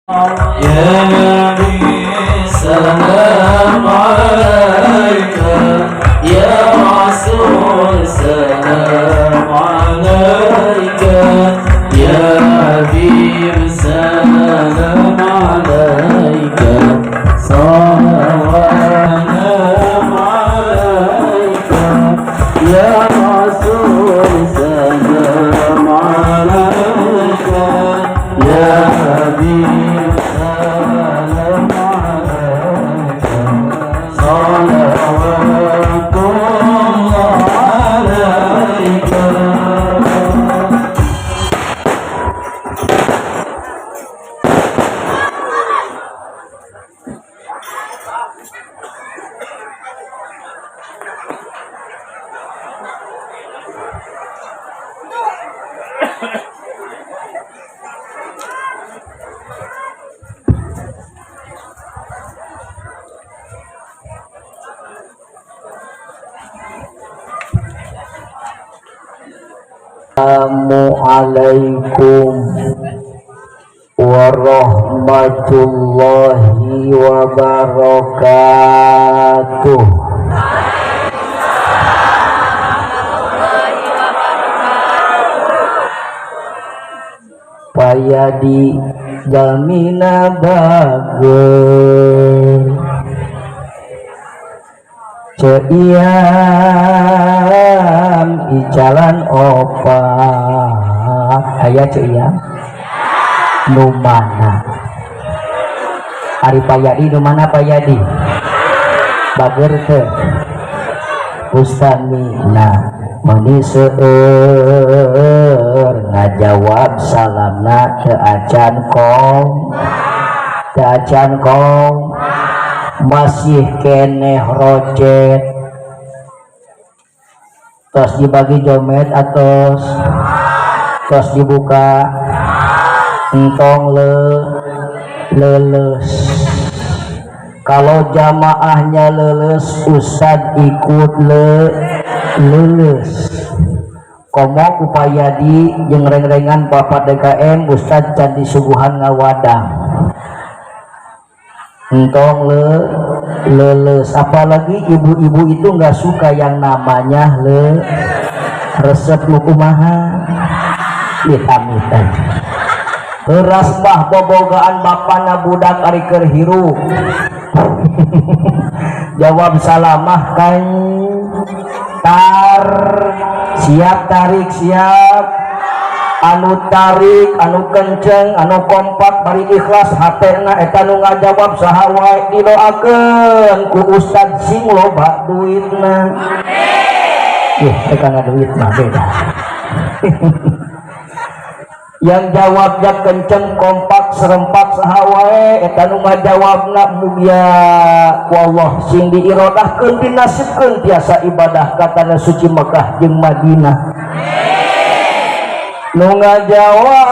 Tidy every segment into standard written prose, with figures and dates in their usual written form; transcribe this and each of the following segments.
يا نبي سلام عليك يا رسول سلام عليك يا حبيب سلام عليك صلوات عليك يا رسول سلام عليك يا حبيب سلام عليك صلوات الله عليك. Assalamualaikum warahmatullahi wabarakatuh. Payadi gamina bageus ceiam icalan opat aya ceiam nu mana ari payadi nu mana payadi bageur teh ustamina mani seueur ngajawab salamna teu acan kong masih keneh rojet tos dibagi jomet atos tos dibuka entong leles. Kalau jamaahnya leles usad ikut leles komo kupayadi jeung reng-rengan Bapak DKM Ustad can disuguhan ngawadang entong leles. Apalagi ibu-ibu itu nggak suka yang namanya resep nu kumaha amit-amitan beras mah bobogaan bapana budak ari keur hirup jawab salamah kan tar siap tarik siap anu tarik anu kenceng anu kompak bari ikhlas hatena eta nu ngajawab saha wae didoakeun ku Ustad sing loba duitna. Teh kana duit mah beda. Yang jawabnya kenceng kompak serempak saha wae eta nu ngajawabna mugia ku Allah sing diirodahkeun dinasibkeun tiasa ibadah ka tanah suci Mekah jeung Madinah. Nu ngajawab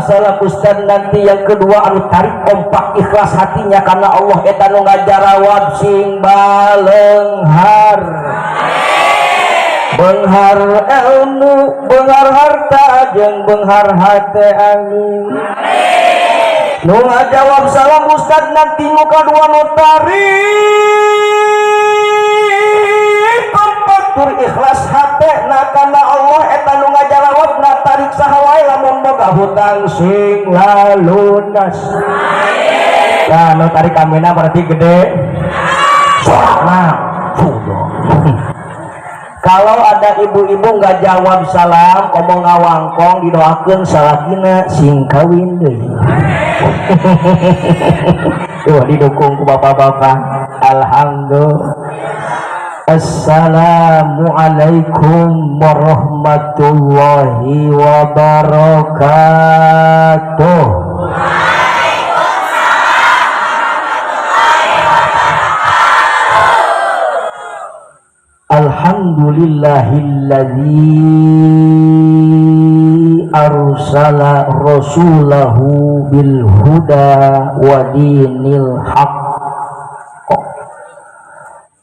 salah Ustad nanti yang kedua anu tarik kompak ikhlas hatinya karena Allah eta nu ngajarawab sing balenghar benghar ilmu benghar harta jeung benghar hate amin. Nu ngajawab salam Ustad nanti muka dua nu tarik kompak tur ikhlas hate na kana Allah eta nu ngajalawab na tarik saha wae lamun boga hutang sing lalunas. Nah nu tarik amina berarti gede nah kalau ada ibu-ibu nggak jawab salam ngomong ngawangkong didoakeun salakina sing kawin deui. Tuh didukung ku bapak-bapak. Alhamdulillah. Assalamualaikum warahmatullahi wabarakatuh. Alhamdulillahilladzi arsala rasulahu bil huda wa dinil haqq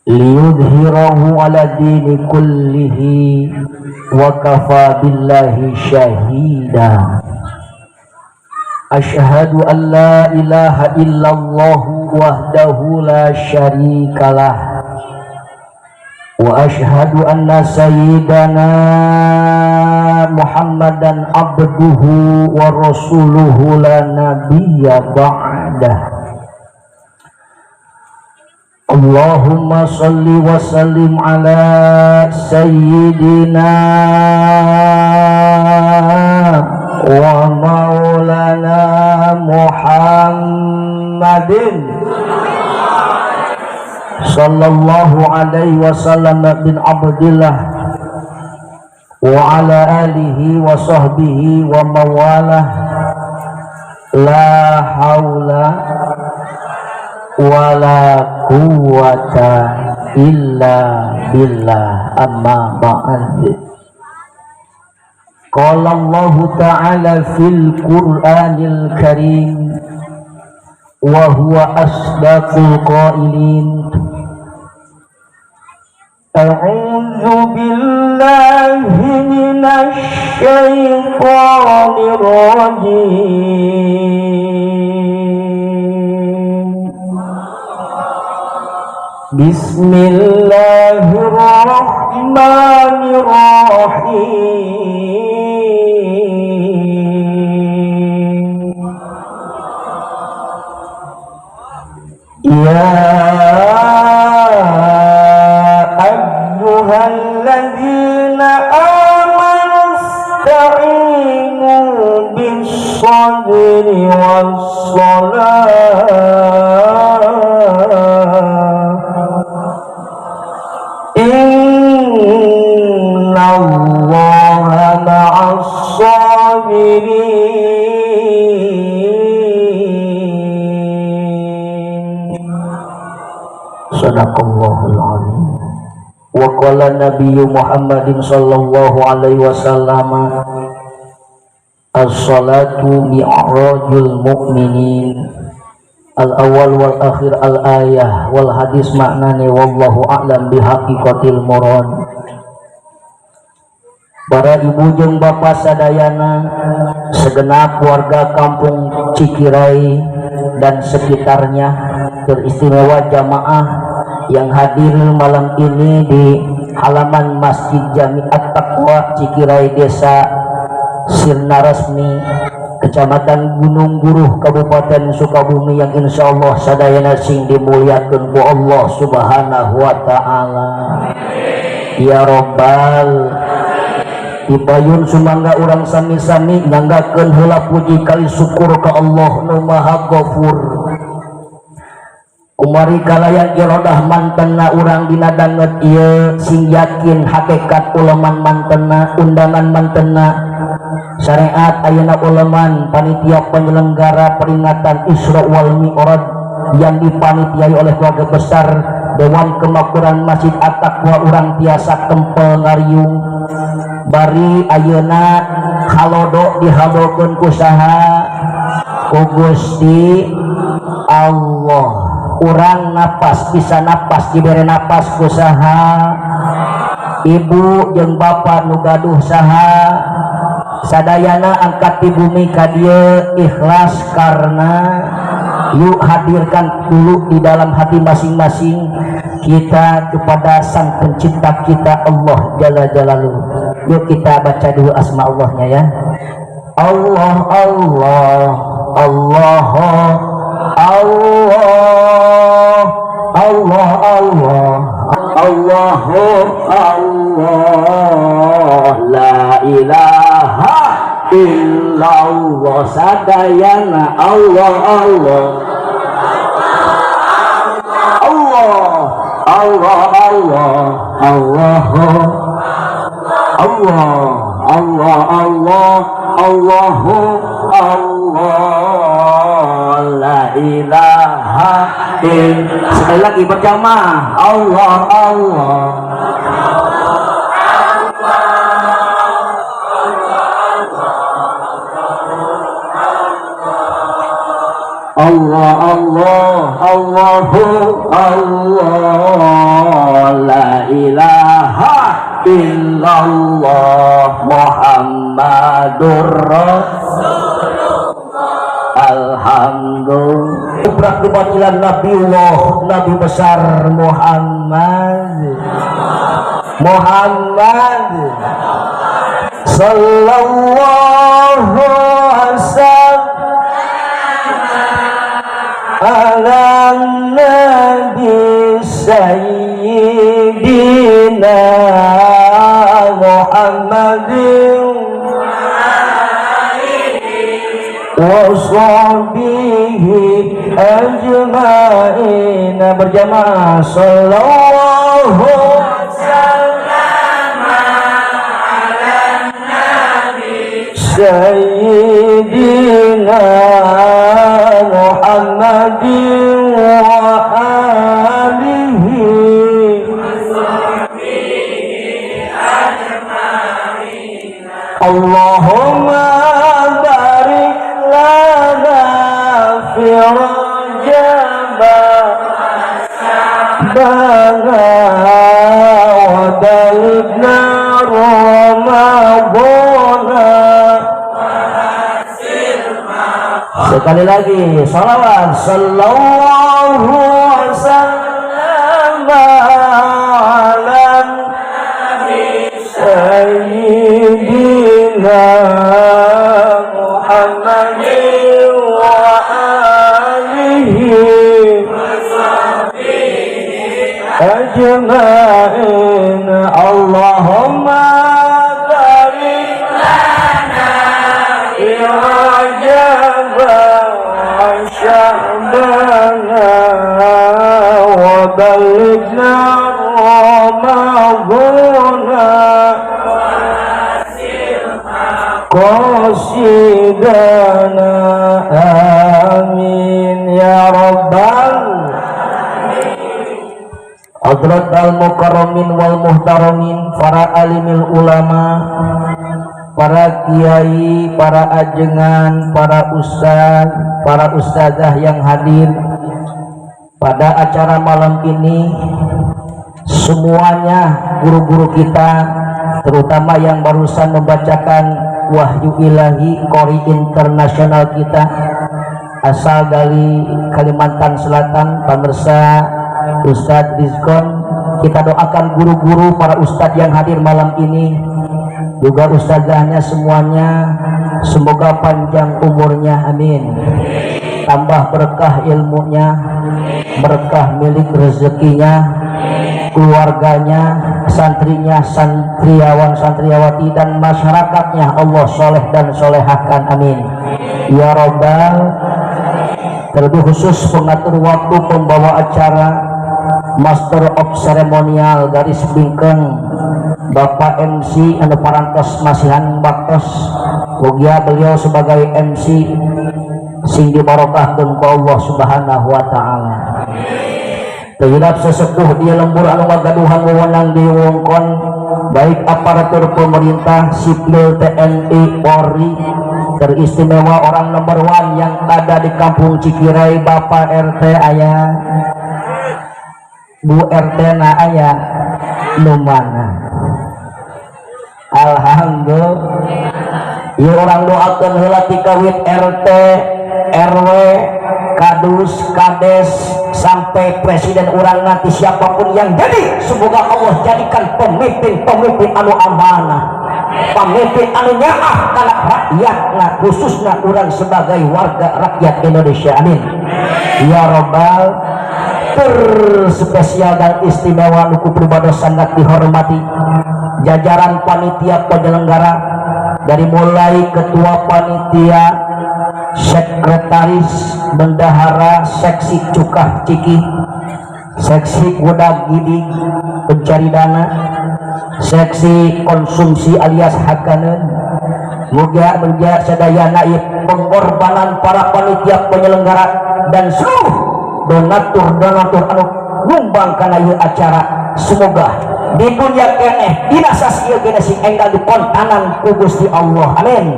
liyudhhirahu ala dini kullihi wa kafa billahi syahida. Asyhadu an la ilaha illallah wahdahu la syarikalah wa asyhadu anna sayyidana Muhammadan abduhu wa rasuluhu la nabiyya ba'dah. Allahumma salli wa sallim ala sayyidina wa maulana Muhammadin sallallahu alaihi wasallam bin Abdillah wa ala alihi wa sahbihi wa mawalah. La haula wa la quwwata illa billah, amma ba'd. Qala Allah ta'ala fil Qur'anil Karim wa huwa asdaqul qailin. A'udzu billahi minasy syaithanir rajim. Bismillahirrahmanirrahim. Ya ayyuhalladzina amanu ista'inu bis-sabri was-salah innallaha ma'as-sabirin. Sadaqallahul azim. Wa qala nabiyyu Muhammadin sallallahu alaihi wasallam, as-salatu mi'rajul mu'minin. Al-awwal wal akhir al-ayah wal hadis maknane wallahu a'lam bihaqiqatil murad. Para ibu jeung bapak sadayana, segenap warga kampung Cikirai dan sekitarnya, teristimewa jamaah yang hadir malam ini di halaman Masjid Jamiat Taqwa Cikirai, Desa Sirna Resmi, Kecamatan Gunung Guruh, Kabupaten Sukabumi, yang insya Allah sadayana sing dimuliakeun ku Allah Subhanahu wa ta'ala. Ya Rabbal Ibayun sumangga urang sami-sami nganggakeun heula puji kali syukur ka Allah nu Maha Ghafur. Kumari kalayan irodah mantenna urang dina danget ieu sing yakin hakikat uleman mantenna, undangan mantenna syariat ayeuna uleman panitia penyelenggara peringatan Isra wal Mi'raj yang dipanitiai oleh keluarga besar Dewan Kemakmuran Masjid At-Taqwa urang tiasa kempel ngariung. Bari ayeuna halodo dihadokeun ku saha? Ku Gusti Allah. Urang napas bisa napas dibere napas ku saha? Ibu jeung bapak nu gaduh saha? Sadayana angkat di bumi ka dieu ikhlas karena yuk hadirkan dulu di dalam hati masing-masing kita kepada sang pencipta kita Allah Jalla Jalaluhu. Yuk kita baca dulu asma Allahnya ya. Allah Allah Allah Allah Allah Allah Allahu Allah la ilaha illallah sadayana Allah Allah Allah Allah Allah Allah Allah Allah Allahu Allah la ilaha illallah. Sekali lagi berjamaah Allah Allah Allah Allah Allahu Allah la ilaha illallah Muhammadur Rasulullah alhamdulillah. Ibrak kebatilan Nabiullah, Nabi besar Muhammad sallallahu alaihi wasallam ala nabi sayyidina Muhammadin wa sahbihi ajma'in. Berjamaah sallallahu Sayyidina Muhammadin wa alihi Allahumma barik lana fi Rajab wa balighna Ramadhan. Sekali lagi salawat sallallahu alaihi wasallam ala nabi sayyidina Muhammadin wa alihi ajma'in. Allahumma barik lana fi Rajab Sya'bana wa balighna Ramadhana qasidana amin ya rabbal Hadrat al-mukarramin wal muhtaramin, para alimil ulama, para kiai, para ajengan, para ustaz, para ustazah yang hadir pada acara malam ini, semuanya guru-guru kita, terutama yang barusan membacakan wahyu ilahi qori internasional kita asal dari Kalimantan Selatan, pemirsa Ustadz Rizkon. Kita doakan guru-guru, para ustadz yang hadir malam ini, juga ustazahnya semuanya, semoga panjang umurnya, amin. Tambah berkah ilmunya, berkah milik rezekinya, keluarganya, santrinya, santriawan, santriawati, dan masyarakatnya Allah soleh dan solehahkan, amin ya robbal. Terlebih khusus pengatur waktu, pembawa acara, Master of Ceremonial garis bingkeng Bapak MC anu parantos masihan baktos, mugia beliau sebagai MC sing dibarokahkeun ku Allah Subhanahu wa taala. Terhadap sesepuh dia lembur anu ngagaduhan wewenang di wewengkon, baik aparatur pemerintah, sipil, TNI, Polri, teristimewa orang nomor 1 yang ada di Kampung Cikirai, Bapak RT aya, Bu RT na aya nu mana. Alhamdulillah. Ieu orang doakeun heula ti kawit RT, RW, kadus, kades, sampai presiden urang nanti siapapun yang jadi, semoga Allah jadikan pemimpin-pemimpin anu amanah, pemimpin anu nyaah kana rakyatna, khususnya urang sebagai warga rakyat Indonesia, amin ya robbal. Terspesial dan istimewa nuku pribadi sangat dihormati jajaran panitia penyelenggara, dari mulai ketua panitia, sekretaris, bendahara, seksi cukah ciki, seksi gudag gidig pencari dana, seksi konsumsi alias hakaneun, muga menjadi sadayana pengorbanan para panitia penyelenggara dan seluruh donatur anu nyumbang kana ieu acara. Semoga di dunia keneh dina sasieun keneh sing enggal dipontanan ku Gusti Allah, amin,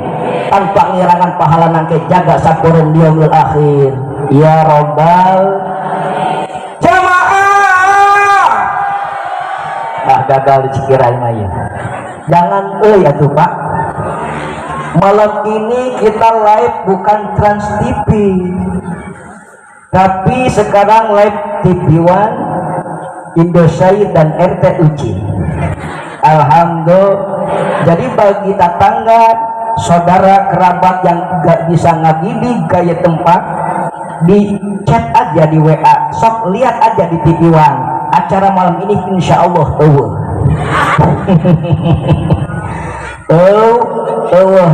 tanpa ngirangan pahala nangke jaga sakureun di yaumil akhir ya robbal. Jamaah gagal di Cikirai mah, jangan euy atuh Pak, Malam ini kita live bukan Trans TV, tapi sekarang live TV One, Indosat dan RTUC. Alhamdulillah. Jadi bagi tetangga, saudara, kerabat yang gak bisa ngagidi gaya tempat, di chat aja di WA, sok lihat aja di TV One acara malam ini, insya Allah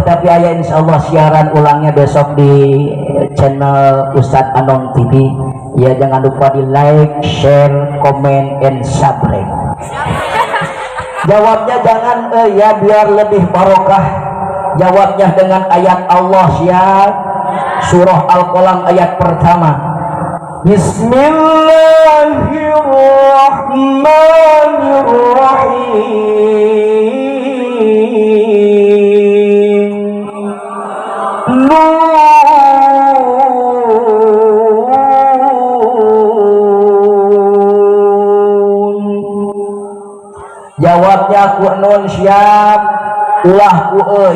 tapi ayah insya Allah siaran ulangnya besok di channel Ustadz Anom TV ya. Jangan lupa di like, share, comment, and subscribe. Jawabnya jangan ya, biar lebih barokah. Jawabnya dengan ayat Allah ya, surah Al-Qalam ayat pertama. Bismillahirrahmanirrahim. Jawabnya ku nun siap, ulah ku euy.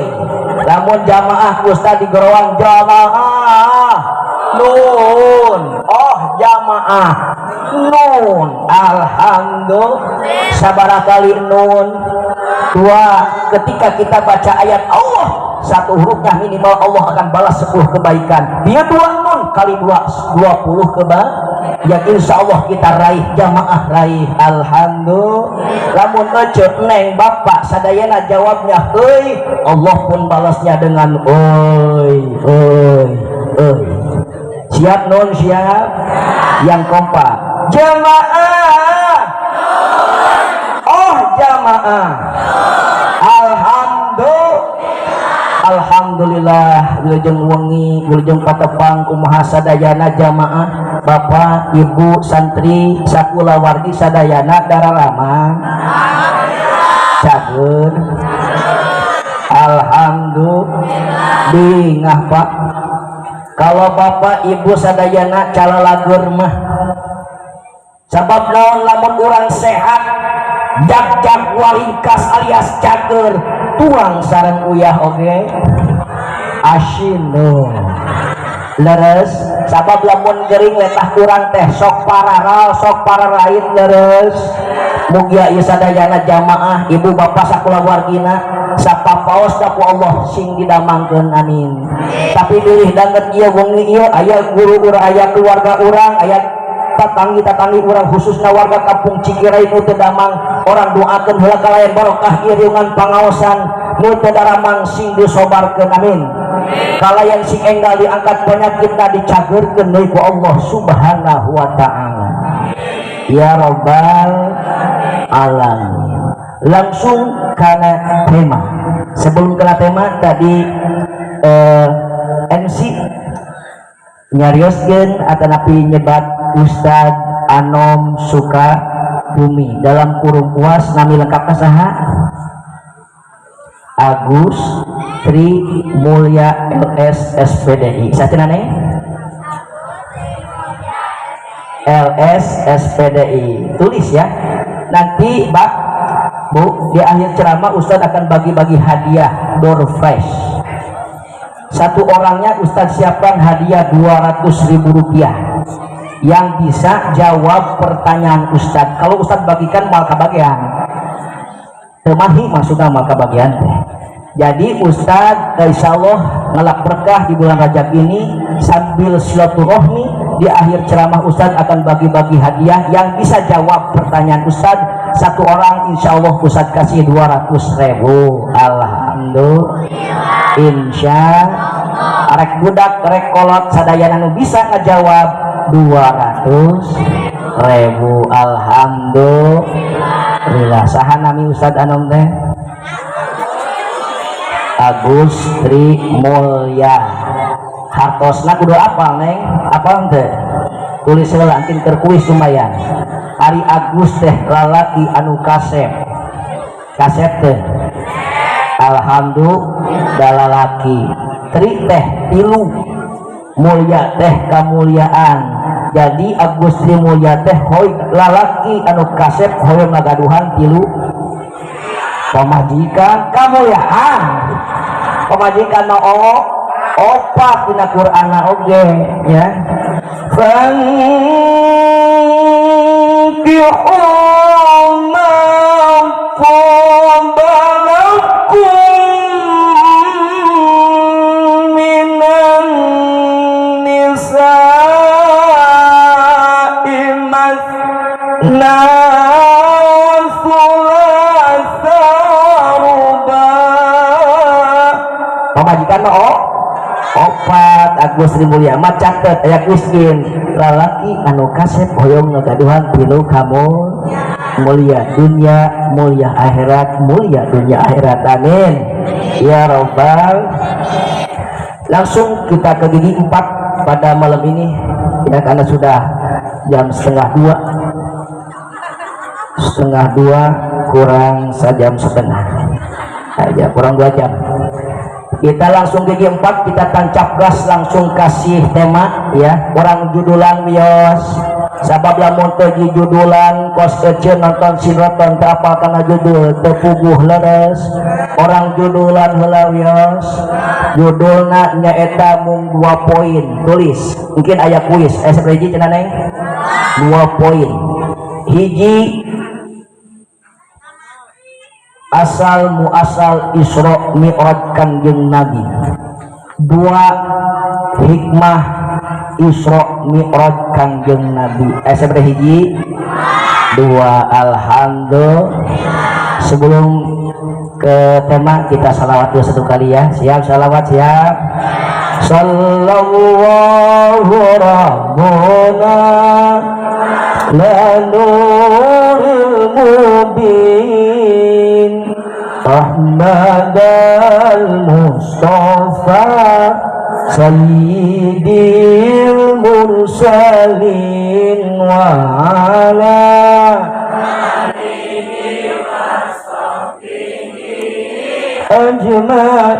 Lamun jamaah ku ustad di gerowang jamaah nun, oh jamaah nun, alhamdulillah. Sabaraha kali nun? Dua. Ketika kita baca ayat Allah, satu hurufnya minimal Allah akan balas 10 kebaikan. Dia dua nun kali 2 20 kebaikan. Ya insya Allah kita raih, jamaah raih, alhamdulillah. Lamun ece neng bapak sadayana jawabnya euy, Allah pun balasnya dengan euy. Siap nun, siap. Yang kompak jamaah, oh jamaah, alhamdulillah. Wilujeng wengi, wilujeng patepang kumaha sadayana jamaah, bapak, ibu, santri, sakulawargi sadayana dararama cager. Alhamdulillah. Bingah pak, kalau bapak ibu sadayana calalagur mah sabab naon, lamun urang sehat jak waringkas alias cager, tuang sareng uyah oge asin leres. Sabab lamun gering letah kurang teh sok pararal, sok pararain leres. Mugia ieu sadayana jamaah ibu bapak sakulawargina sapapaos da ku Allah sing didamangkeun, amin. Tapi bilih danget ieu wengi ieu aya guru urang, aya keluarga urang, aya tatanggi urang khususna warga kampung Cikirai nu teu damang, orang doakeun heula kalayan barokah iringan pangaosan nu teu daramang sing disobarkeun, amin. Kalayan sing enggal diangkat penyakitna dicageurkeun deui ku Allah Subhanahu wa ta'ala ya rabbal alamin. Langsung kana tema. Sebelum kana tema tadi MC nyarioskeun atanapi nyebat Ustadz Anom Sukabumi dalam kurung puas nami lengkapna saha? Agus Tri Mulya LS SPDI. Saceuna ne? LS SPDI. Tulis ya. Nanti Pak Bu, di akhir ceramah Ustadz akan bagi-bagi hadiah door fresh. Satu orangnya Ustadz siapkan hadiah Rp200.000 yang bisa jawab pertanyaan Ustadz. Kalau Ustadz bagikan mal kabagian temahi maksudnya mal kabagian. Jadi Ustadz insya Allah ngelak berkah di bulan Rajab ini sambil silaturahmi. Di akhir ceramah Ustadz akan bagi-bagi hadiah yang bisa jawab pertanyaan Ustadz. Satu orang insya Allah Ustadz kasih 200.000. Alhamdulillah. Insya arek budak rek kolot sadayana nu bisa ngejawab 200.000. Alhamdulillah. Saha nami Ustadz Anom teh? Agus Tri Mulya. Hartosna kudu apal neng, apal teh? Tulis heula angkin keur kuis lumayan. Ari Agus teh lalaki anu kasep teh. Alhamdulillah lalaki. Tri teh tilu, Mulya teh kamuliaan. Jadi Agus Tri Mulya teh hoy lalaki anu kasep hoyong ngagaduhan tilu pamajikan kamuliaan. pamajikan opat dina Quran oge ya. Fankihu ma qabalakum minan nisa'i masna thulatha ruba'. Pamajikan opat Agus Sri Mulia mah catet aya miskin lalaki anu kasep hoyong ngagaduhan tilu kamu mulia dunia mulia akhirat mulia dunia akhirat amin ya robbal. Langsung kita ke gigi 4 pada malam ini ya, karena sudah jam setengah 2 kurang sejam setengah aja, kurang 2 jam. Kita langsung gigi 4, kita tancap gas langsung kasih tema ya. Orang judulan wios sabab lamun teu judulan kos kecil nonton sinetron teu apal kana judul teu puguh leres. Orang judulan heula wios judulna nyaeta mung 2 poin tulis. Mungkin aya kuis seperti cenah neng 2 poin. Hiji asal muasal Isra Mi'raj Kanjeng Nabi. 2 hikmah Isra Mi'raj Kanjeng Nabi. Seberapa hiji? 2. Alhamdulillah. Sebelum ke tema kita salawat dulu 1 kali ya. Siap salawat siap. Sallallahu rabbuna lanuril mubin Ahmad al-Mustafa Sayyidil Mursalin wa ala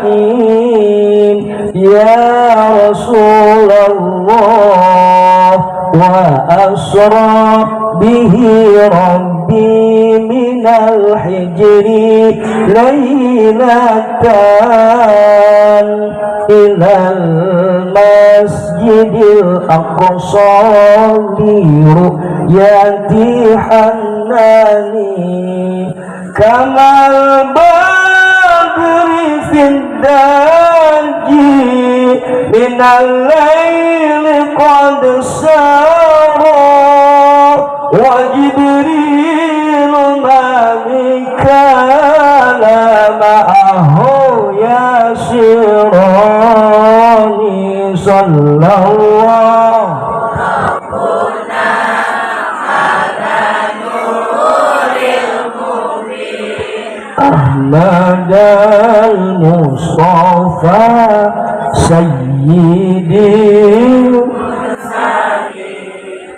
ajma'in ya Rasulullah wa asra bihi rabbi minal hijri laylatan ilal masjidil aqsa liru yati hannani kamal badri fiddaji minal layli qad sara wa jibril ma mikala ma'ahu yasirani sallallahu Ahmad al-Mustafa Sayyidi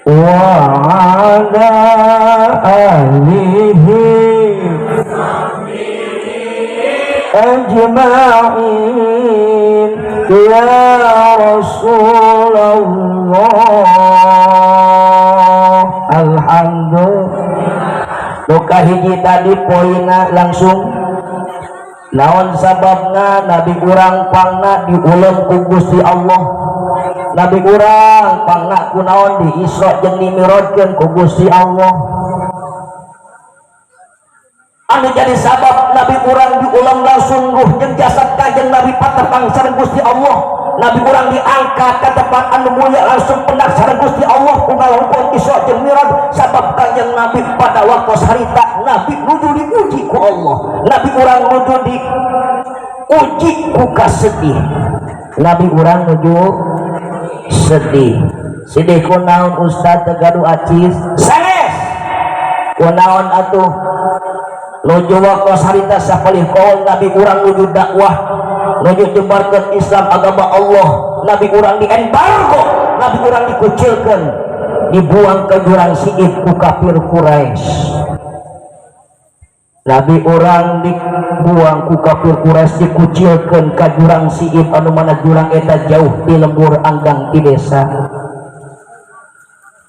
wa ala alihi ajma'in ya Rasulullah. Alhamdulillah. Duka hiji tadi poina langsung naon sababna Nabi urang pangna diuleum ku Gusti Allah. Nabi urang pangna kunaon di Isra jeung dimirajkeun ku Gusti Allah. Anu jadi sabab Nabi urang diuleum langsung ruh jeung jasad kanjeng Nabi patepang sareng Gusti Allah. Nabi urang diangkat ka tempat anu mulia langsung pendak sareng Gusti Allah kunaon Isra jeung Mi'raj sabab kanjeng Nabi pada waktu harita Nabi nuju diuji ku Allah. Nabi urang nuju diuji ku kasedih. Nabi urang nuju sedih. Sedih kunaon Ustaz Tegaduh Acis? Sanes. Kunaon atuh? Nuju waktu harita sapalih kaul Nabi urang nuju dakwah nuju nyebarkeun Islam agama Allah. Nabi urang diembargo, Nabi urang dikucilkeun, dibuang ke jurang siif ku kafir Quraisy. Nabi urang dibuang ku kafir Quraisy dikucilkeun ka jurang siif anu mana jurang eta jauh di lembur anggang di desa.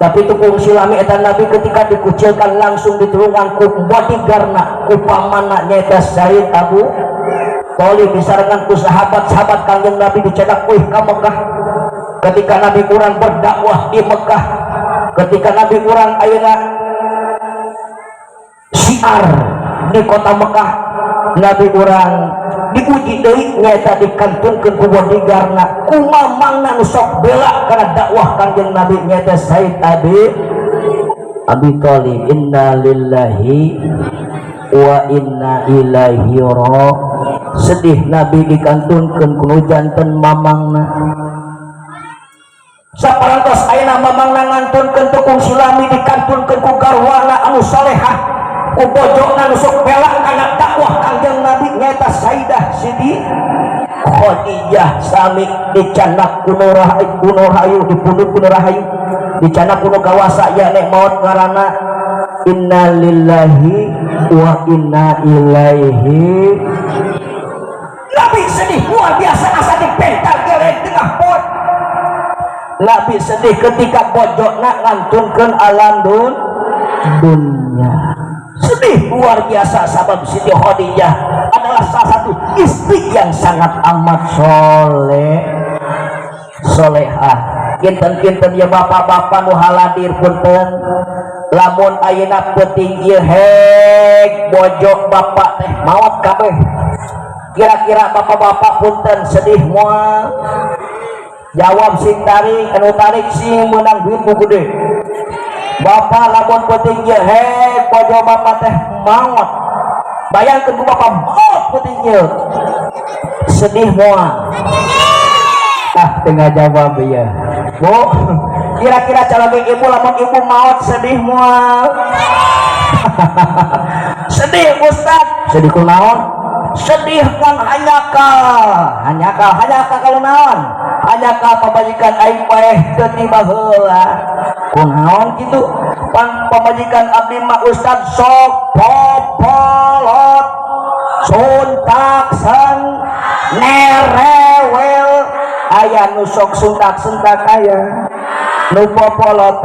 Tapi tukung silami eta Nabi ketika dikucilkan langsung ditulungan ku bodyguardna ku pamanna nyaeta Sayyid Abu Tolib disarangan ku sahabat-sahabat Kangjeng Nabi dicedak wih ka Mekah. Ketika Nabi kurang berdakwah di Mekah, ketika Nabi kurang ayeuna syiar di kota Mekah, Nabi kurang diuji deui nyaeta dikantungkeun ku bodyguardna kumaha mangna nu sok bela kana dakwah Kangjeng Nabi nyaeta Said Abi Thalib. Inna lillahi wa inna ilaihi raji'un. Sedih Nabi dikantungkeun ku janten mamangna. Saparantos ayeuna mamangna ngantunkeun tukung silami dikantungkeun ku garwana anu salehah, ku bojona nu sok bela kana dakwah Kangjeng Nabi nyaeta Sayyidah Siti Khadijah sami dicanak kuno rahayu dipundhut kuno rahayu dicanak kuno kawasa ya nek maut ngaranna inna lillahi wa inna ilaihi. Nabi sedih luar biasa asa dipental geleng tengah pot. Nabi sedih ketika pojokna ngantunkeun alam dunia. Sedih luar biasa sabab Siti Khadijah adalah salah satu istri yang sangat amat solehah. Kinten-kinten ya bapak-bapak nu haladir punten, lamun ayeuna peuting ieu heg bojok bapak teh maot kabeh. Kira-kira bapak-bapak punten sedih moal. Jawab sing tarik, anu tarik sing meunang duit ku gede. Bapak lamun peuting ieu heg bojok bapak teh maot. Bayangkeun ku bapak maot peuting ieu. Sedih moal. Tengah jawab ya. Bu, kira-kira calon ibu lamun ibu maot sedih moal. Sedih Ustaz. Sedih kunaon? Sedih kan hanyakal kalau naon? Hanyakal pamajikan aing paeh teu tiba heula. Kunaon kitu? Pamajikan abdi mah Ustaz sok popolot suntaksan nerewel aya nu sok suntak-suntak aya nu popolot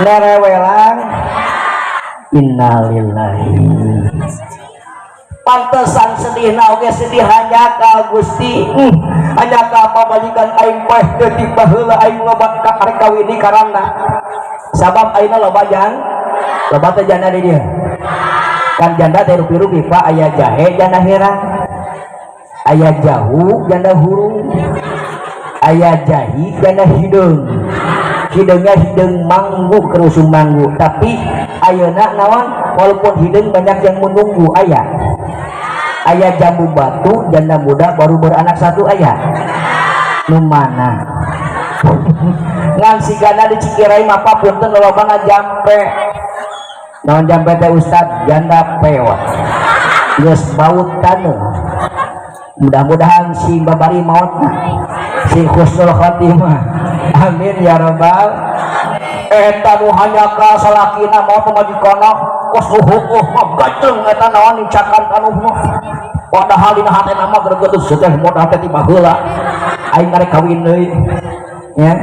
nerewelan. Innalillahi. Pantesan sedihna oge sedih hanyakal Gusti. Hanyakal pamajikan aing paeh teu tiba heula aing loba karek kawini karana sabab ayeuna loba teh janda di dieu. Kan janda teh rupi-rupi Pak, aya jahe janda herang, aya jahu janda hurung, aya jahi janda hideung. Hideungnya hideung manggu kerusung manggu, tapi ayeuna naon walaupun hideung banyak yang menunggu aya. Ayah jambu batu janda muda baru beranak satu ayah nu mana ngan sigana di Cikirai mapa punten lolobana jampe naon jampe teh Ustad janda pewat geus baut taneuh. Mudah-mudahan si babari mautna si husnul khotimah amin ya rabbal. Eta nu hanyaka salakina maut pamajikana kos hukuh mah gajeng eta naon nicakan kanuh mah. Padahal dina hatena mah gregetus teh modal teh tiba heula aing karek kawin deui ya.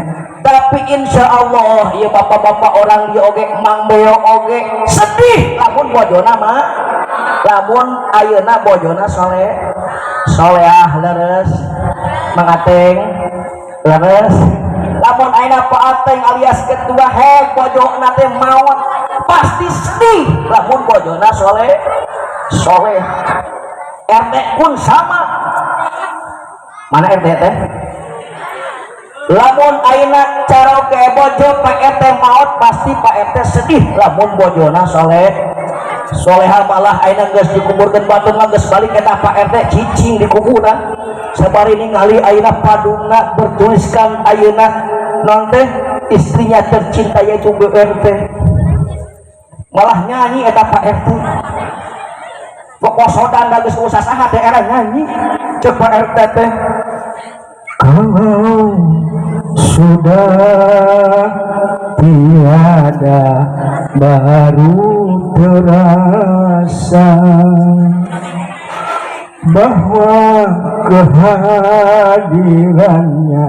Tapi insyaallah ieu bapak-bapak orang dia oge mang beo oge sedih lamun bojona mah lamun ayeuna bojona soleah leres mangateng leres. Lamun ayeuna paateng alias ketua heg bojona teh maot pasti sedih lamun bojona soleh. RT pun sama. Mana RT teh? Lamun ayeuna caroke bojo Pak RT maot pasti Pak RT sedih lamun bojona solehah malah ayeuna geus dikuburkeun batu mah geus balik eta Pak RT cicing di kuburna. Sabari ningali ayeuna padungna bertuliskan ayeuna non teh istrinya tercinta yaitu BRT. Malah nyanyi eta Pak RT. Pokosodan da geus usah saha teh era nyanyi ceuk Pak RT teh. Kalau sudah tiada baru terasa bahwa kehadirannya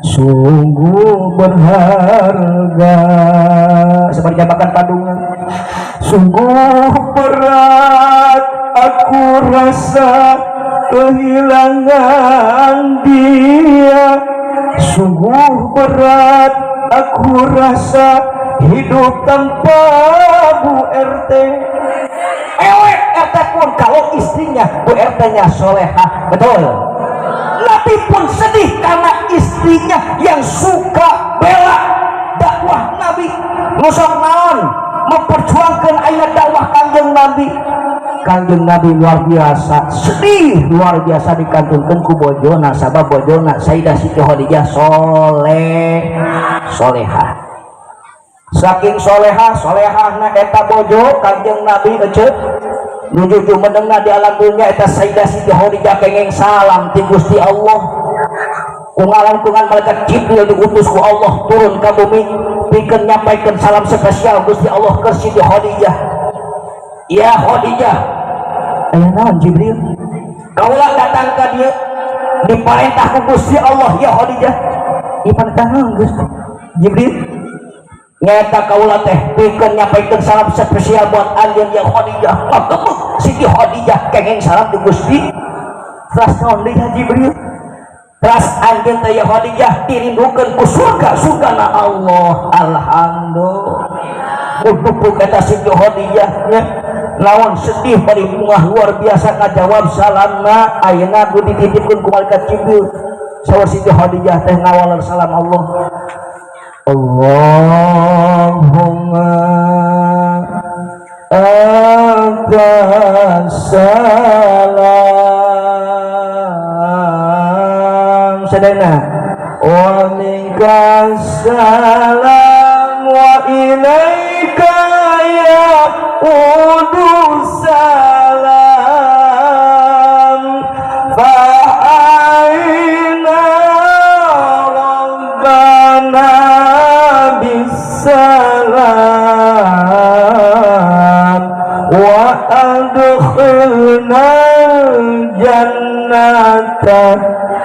sungguh berharga. Seperti jabakan padungan. Sungguh berat aku rasa kehilangan dia. Sungguh berat aku rasa hidup tanpa Bu RT. RT pun kalau istrinya Bu RT nya solehah, betul. Nabi pun sedih karena istrinya yang suka bela dakwah Nabi. Nusok naon memperjuangkan ayat dakwah kanjeng Nabi. Kanjeng Nabi luar biasa sedih, luar biasa dikantungkan ku bojona, sabab bojona Sayyidah Siti Khadijah solehah. Saking solehah na eta bojo kanjeng Nabi ece nuju mendengar di alam dunia eta Sayyidah Siti Khadijah kenging salam ti Gusti Allah. Kungalan malaikat Jibril diutus ku Allah turun ke bumi pikeun nyampaikeun salam spesial Gusti Allah ke Siti Khadijah. Ya Khadijah, aya naon Jibril? Kaulah datang ke dia diperintah ku Gusti Allah. Ya Khadijah, diperintah naon Gusti Jibril? Nyata kaulah teh pikeun nyampaikeun salam spesial buat anjeun ya Khadijah. Maka Siti Khadijah kenging salam di Gusti. Terus naon deui Jibril? Terus anjeun teh ya Khadijah dirindukeun ku surga na Allah. Alhamdulillah. Bubuk kata Siti Khadijah nya lawan sedih bari bunga luar biasa ngajawab salamna ayeuna ku dititipkeun ku malaikat Jibril. Saur Siti Khadijah teh ngawal salam Allah. Allahumma salam sadana wa minka salam wa ilaika ya salam fa aina rabbana bisalam wa adkhilna jannata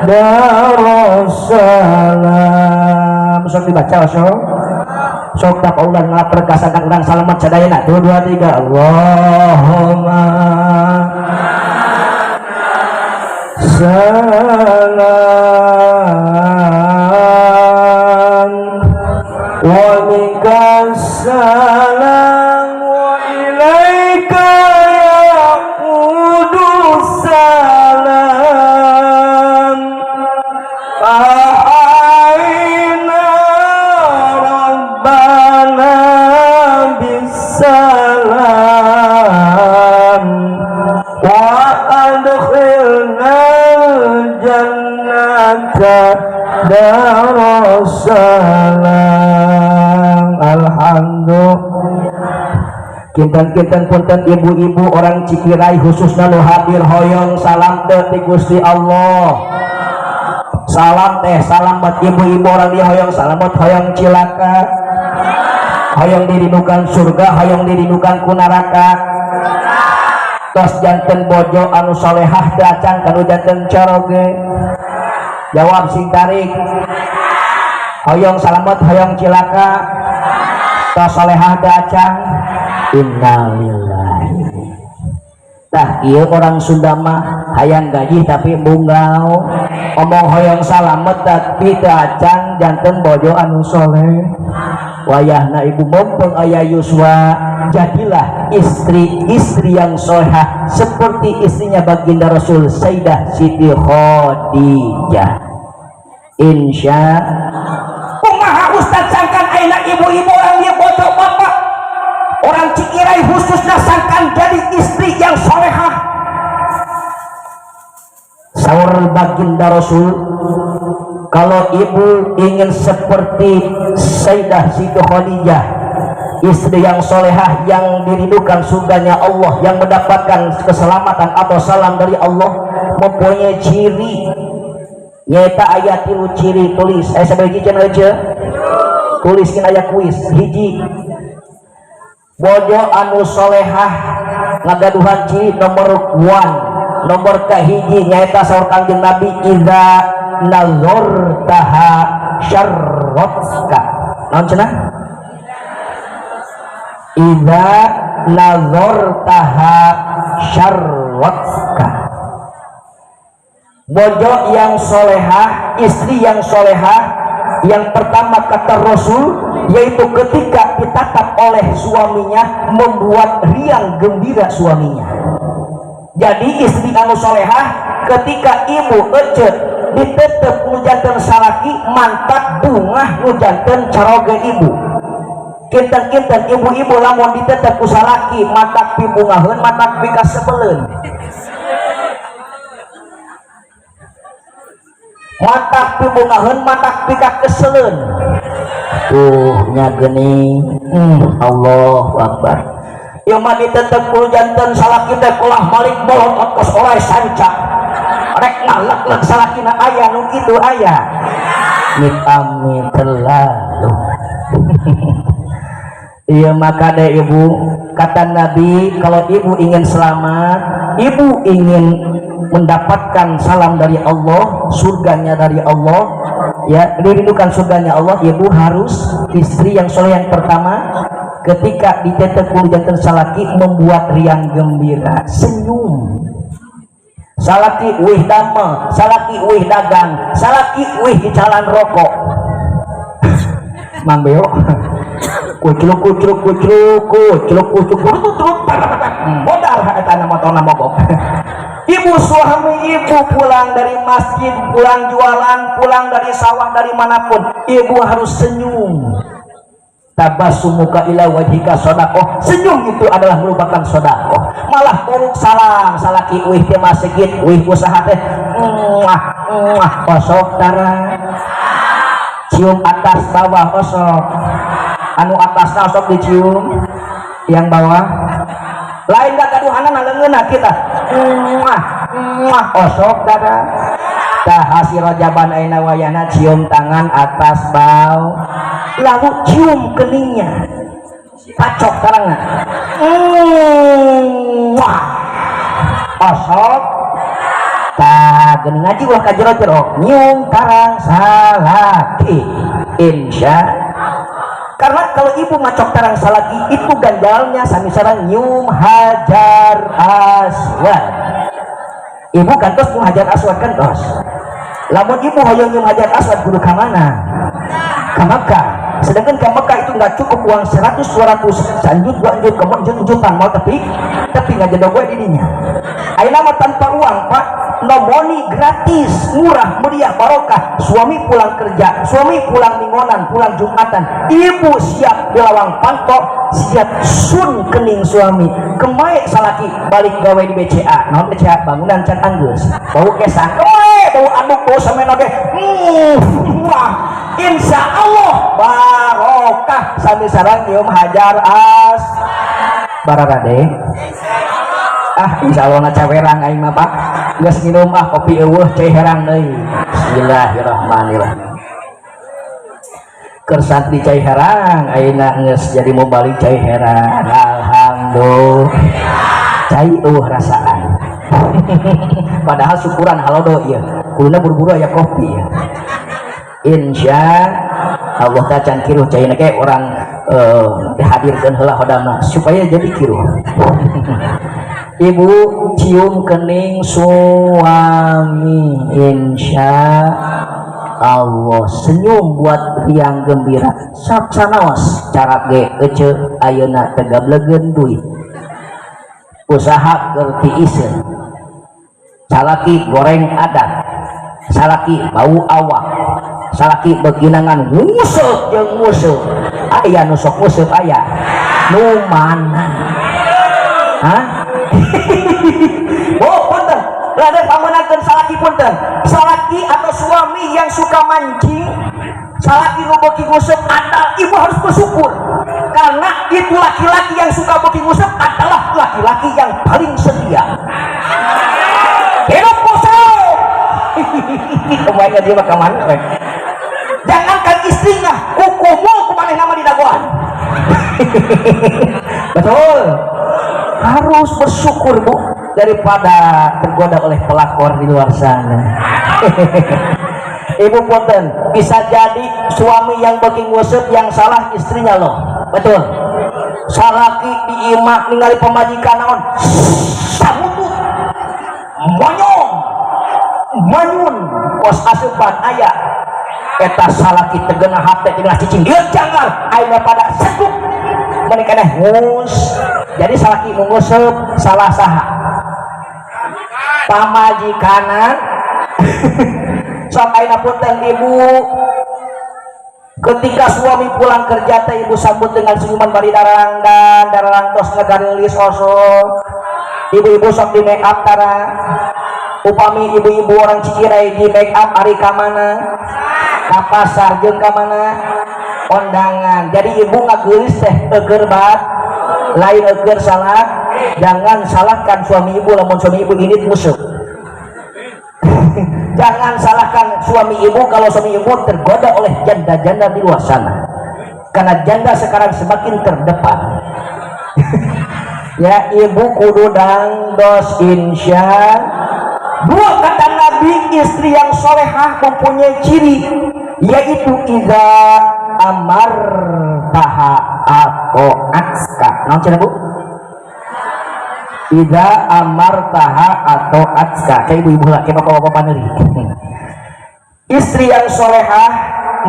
darussalam. Sok dibaca sok tak ulang ngapar kasakan urang salamat sadayana 2 2 3 Allahumma salam wa minka salam wa ilaika yaqudus salam salam wa adkhilna jannata darussalam. Alhamdulillah. Kinten-kinten punten ibu-ibu orang Cikirai khususnya nu hadir hoyong salam teh ti Gusti Allah. Salam teh salam buat ibu-ibu orang di hoyong salam buat hoyong Cilaka. Hayang dirindukan surga, hayang dirindukan ku neraka. Tos janten bojo anu solehah dacan kanu janten coroge. Jawab sing tarik. Hayang salamet, hayang cilaka. Tos solehah dacan. Innalillahi. Tah ieu orang Sunda mah hayang gaji tapi bunggau. Omong hayang salamet tapi dacan janten bojo anu soleh. Wayahna ibu mumpung ayah Yuswa, jadilah istri yang solehah seperti istrinya baginda Rasul Sayyidah Siti Khadijah. Insya kumaha Ustaz sangkan ayeuna ibu-ibu orang dia bojo bapak orang Cikirai khususnya sangkan jadi istri yang solehah. Saur baginda Rasul, kalau ibu ingin seperti Sayyidah Siti Khadijah, istri yang solehah yang dirindukan surganya Allah, yang mendapatkan keselamatan atau salam dari Allah, mempunyai ciri nyata ayat tilu ciri. Tulis sebagai channel aja tuliskin ayat kuis hiji bojo anu solehah ngagaduhan ciri nomor 1 nomor kahiji nyata saur kanjeng Nabi idza nazartaha syarratka. Naon cenah? Idza nazartaha syarratka. bojo yang solehah, istri yang solehah. Yang pertama kata Rasul, yaitu ketika ditatap oleh suaminya membuat riang gembira suaminya. Jadi istri anu solehah ketika ibu ece ditetep nujanten salaki mantap bunga nujanten caroge ibu. Kinten-kinten ibu-ibu lamun ditetep ku salaki mantap pibungaheun mantap bikas sebeleun. Matak pibungaheun matak pika keseleun nya geuning Allahu Akbar. Ieu mah ditetep ku janten salaki teh ulah balik bolot kos oleh sanca rek ngalek salakina aya nu kitu aya amit terlalu. Iya maka deh ibu, kata Nabi kalau ibu ingin selamat, ibu ingin mendapatkan salam dari Allah, surganya dari Allah, ya dirindukan surganya Allah, ibu harus istri yang soleh yang pertama ketika ditetep jantan salaki membuat riang gembira, senyum. Salaki wih damel, salaki wih dagang, salaki wih di jalan rokok. Mang Beo kucluk modal eta motorna mogok. Ibu suami ibu pulang dari masjid, pulang jualan, pulang dari sawah, dari manapun, ibu harus senyum. Tabassumuka ila wajhika sedekah. Senyum itu adalah merupakan sedekah. Malah buruk salam salaki wih ke masjid, wih usaha teh kosok tara. Cium atas bawah kosok. Anu atasna sok dicium, yang bawah lain gak kaduhanan leungeuna kita kosok dada tah hasil rajaban aina wayana cium tangan atas bawah lalu cium keningnya pacok karangna kosok tah geuning ngaji ulah ka jero-jero nyium karang salaki insya. Karena kalau ibu macok tarang salaki itu ganjalnya sami sareng nyium hajar aswad. Ibu kantos nyium hajar aswad kantos. Lamun ibu hoyong nyium hajar aswad kudu ka mana? Ka Makkah. Sedangkan ke Makkah itu nggak cukup uang 100-200 sanjut 2 jut kemudian jutaan mau tapi ngajedo gue dirinya. Ayeuna mah tanpa uang Pak, nomoni gratis, murah, meriah, barokah. Suami pulang kerja, suami pulang minggonan, pulang jumatan, ibu siap di lawang pantok, siap sun kening suami. Kemae salaki balik gawe di BCA, naon BCA bangunan can anggeus, bau kesan, bau anduk bau semen oge. Wah, insya Allah barokah sami sareng nyium hajar as bararade. Insya Allah na cawerang aing mah Pak geus nginum kopi eueuh cai herang deui. Bismillahirrahmanirrahim. Keur santri cai herang ayeuna geus jadi mau balik cai herang. Alhamdulillah. Cai eueuh rasaan. Padahal syukuran halodo ieu. Kuluna buru-buru aya kopi ya. Insya Allah kacan kiruh caina ke orang dihadirkeun heula hodama supaya jadi kiruh. Ibu cium kening suami insya Allah, senyum buat riang gembira. Saksanaos cara ge ece ayeuna teh gablegen duit usaha keur tiiseun. Salaki goreng adat, salaki bau awak, salaki beginangan nguseup jeung nguseup. Aya nu sok nguseup aya nu mana? Hah? Oh punten, rada pamenakeun salaki punten. Salaki atau suami yang suka mancing, salaki nu beuki nguseup andal, ibu harus bersyukur. Karena itu laki-laki yang suka beuki nguseup adalah laki-laki yang paling setia. Hidup musuh. Kemana dia mah kamana we? Jangankan istrinya, kukumu kumaneh nama di dagoan. Betul. Harus bersyukur Bu daripada tergoda oleh pelakor di luar sana. Ibu punten, bisa jadi suami yang beuki nguseup yang salah istrinya loh. Betul. Salaki diimak ningali pamajikan naon? Sabutu. Monyong. manyun pos asupan aya eta salaki tegena hate jeung cicing ieu janggal ayeuna pada sekuk meni keneh ngus jadi salaki nu nguseup salah saha pamajikanan sok ayeuna punten ibu ketika suami pulang kerja teh ibu sambut dengan senyuman bari dararang tos ngagarilis osok ibu-ibu sok di make up tara upami ibu-ibu orang Cikirai di make up ari ka mana ka pasar jeung ka mana kondangan jadi ibu ngageulis teh eueur bat lain eueur salah jangan salahkan suami ibu lamun suami ibu ini musuh jangan salahkan suami ibu kalau suami ibu tergoda oleh janda-janda di luar sana karena janda sekarang semakin terdepan ya ibu kudu dangdos insya dua kata Nabi istri yang solehah mempunyai ciri yaitu idza amartaha atau atska naon cenah Bu idza amartaha atau atska kayak ibu-ibu lah kayak bapak-bapak paneri istri yang solehah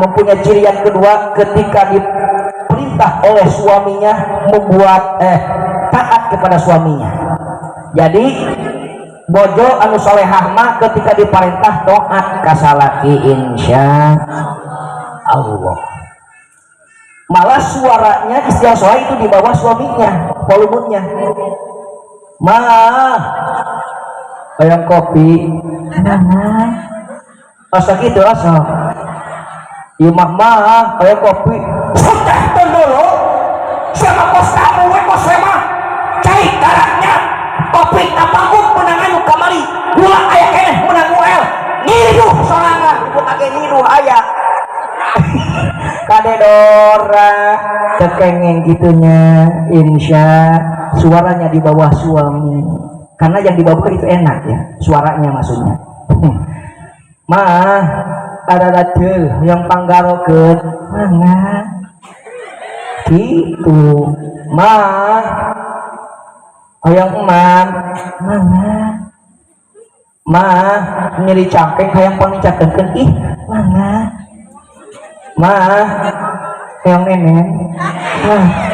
mempunyai ciri yang kedua ketika diperintah oleh suaminya membuat taat kepada suaminya jadi bojo anu solehah mah ketika diperintah taat ka salaki insya Allah malah suaranya istri yang soleh itu di bawah suaminya volumenya mah bayang kopi asa gitu asa ieu mah bayang kopi sudah dulu sama kos kamu we kos mah cai darahnya kopi tapakuk menangan kamari gula aya keneh menang muel ngiruh sorangan ikut age ngiruh aya kade dora kekengeng gitunya insya suaranya di bawah suami karena yang di bawah itu enak ya suaranya maksudnya mah ada tuh yang panggarokeun mana gitu mah hayang eman mana mah nyeri cangkeng hayang pangicakeun ih mana mah hayang nenek mah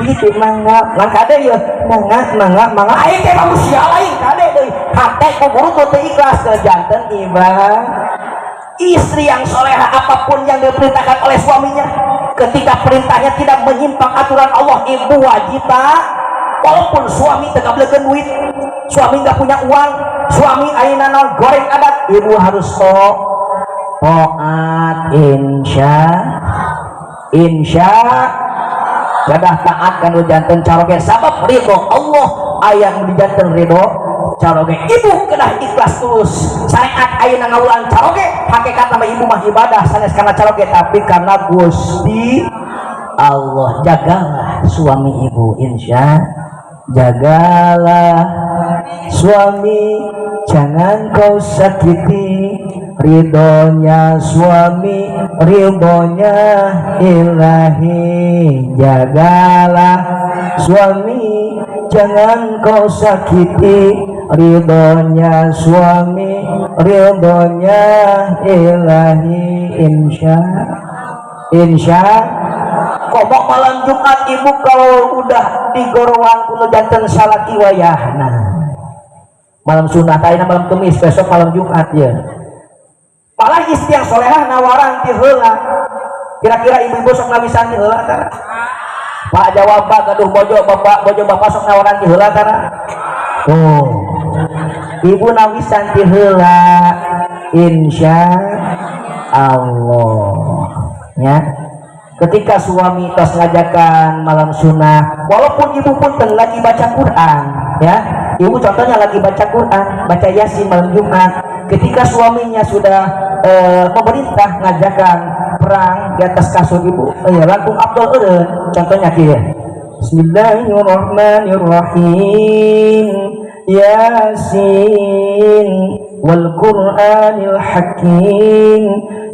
itu mangga kade ya mangga aing teh manusia lain kade deui hate kuburu teu ikhlas ke janten iba istri yang solehah apapun yang diperintahkan oleh suaminya ketika perintahnya tidak menyimpang aturan Allah ibu wajib walaupun suami teu ngablekeun duit suami nggak punya uang suami ayeuna naon goreng adat ibu harus taat insya gadah taat kanu janten caroge sabab ridho Allah aya di janten ridho caroge ibu kedah ikhlas tulus syariat ayeuna ngawulan caroge hakikat nama ibu mah ibadah sanes kana caroge tapi karena Gusti Allah jagalah suami ibu insya jagalah suami jangan kau sakiti ridhonya suami ridhonya ilahi jagalah suami jangan kau sakiti ridhonya suami ridhonya ilahi insya kok malam Jumat ibu kalau udah digorowan kuno janten salaki wayahna malam sunat ayeuna malam kemis besok malam Jumat ya malah istri yang solehah nawaran ti heula kira-kira ibu-ibu sok nawisan ti heula tara Pak jawab gaduh bojo bapak sok nawaran ti heula tara oh ibu nawisan ti heula insya Allah ya ketika suami tos ngajakan malam sunnah walaupun ibu pun lagi baca Quran ya ibu contohnya lagi baca Quran baca Yasin malam Jumat ketika suaminya sudah pemerintah ngajakan perang di atas kasur ibu langkung Abdul eureun contohnya kieu Bismillahirrahmanirrahim Yasin wal Qur'anil Hakim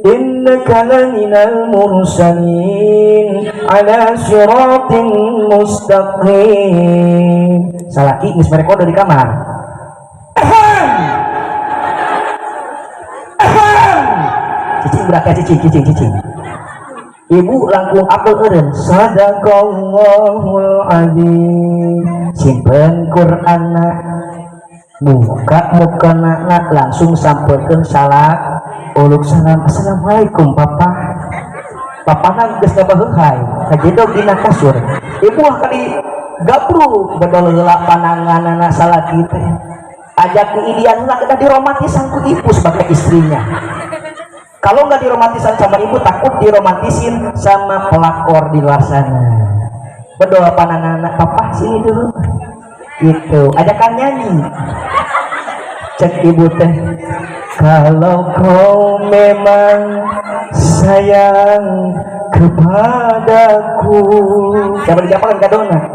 innaka laminal mursalin ala siratin mustaqim salaki geus merekodo di kamar cicing berapa cicing. Ibu langkung apel eureun sadaqallahul azim. Simpen Qur'anna buka mukana langsung sampaikan salat uluk salam assalamualaikum papa nang geus ngabaheulhay kajedog dina kasur ibu kali gabru bedol heula pananganana salaki teh ajak idian heula kita diromantisan ku ibu sebagai istrinya. Kalau nggak diromantisan sama ibu takut diromantisin sama pelakor di luar sana. Berdoa panangan anak papa sini dulu gitu ajakan nyanyi cek ibu teh kalau kau memang sayang kepadaku siapa dijawabkan kadona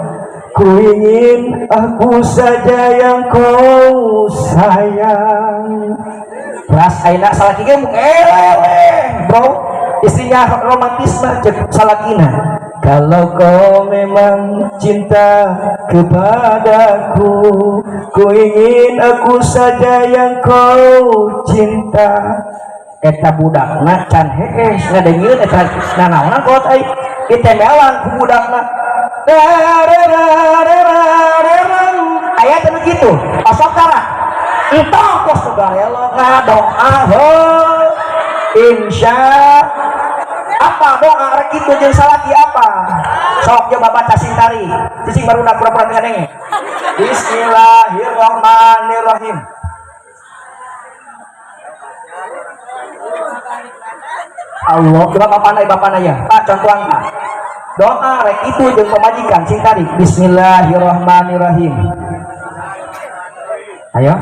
ku ingin aku saja yang kau sayang ras aina salakina bro istrinya romantisme cek salakina kalau kau memang cinta kepadaku ku ingin aku saja yang kau cinta eta budakna can hees ngadengieun eta nanaonan kolot ai ditemelan ku budakna aya teh kitu pasok tara entong kos garelo ngadoa heuh insya apa doa rek kitu jeung salaki apa sok coba baca sintari cicing baru nak pura-pura ngadenge Bismillahirrahmanirrahim Allah coba bapana ya Pak contohan Pak doa rek itu jeung pamajikan sintari Bismillahirrahmanirrahim ayo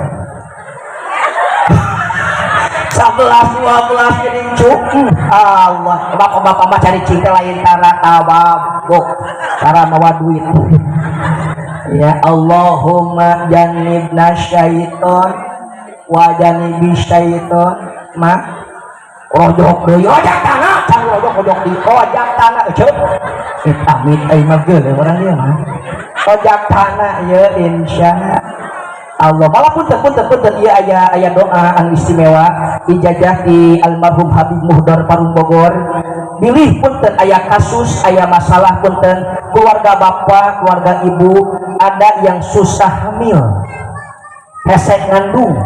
11-12 jadi cukup Allah bapak mah cari cinta lain cara tababok cara bawa duit ya Allahumma jannibna syaiton wa jannibi syaiton mah rojok deui ojak tanah can rojok di ojak tanah ceup amit ai mah geuleuh urang ieu mah ojak tanah ye insya Allah malah punten iya aya doa anu istimewa ijazah di almarhum Habib Muhdar Parung Bogor pilih punten aya kasus aya masalah punten keluarga bapak keluarga ibu ada yang susah hamil hesek ngandung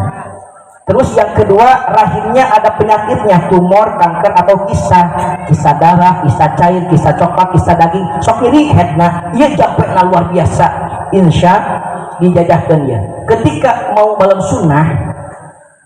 terus yang kedua rahimnya ada penyakitnya tumor kanker atau kisah darah kisah cair kisah coklat kisah daging sok iri hedna ieu japena luar biasa insya dijajahkan ya ketika mau malam sunnah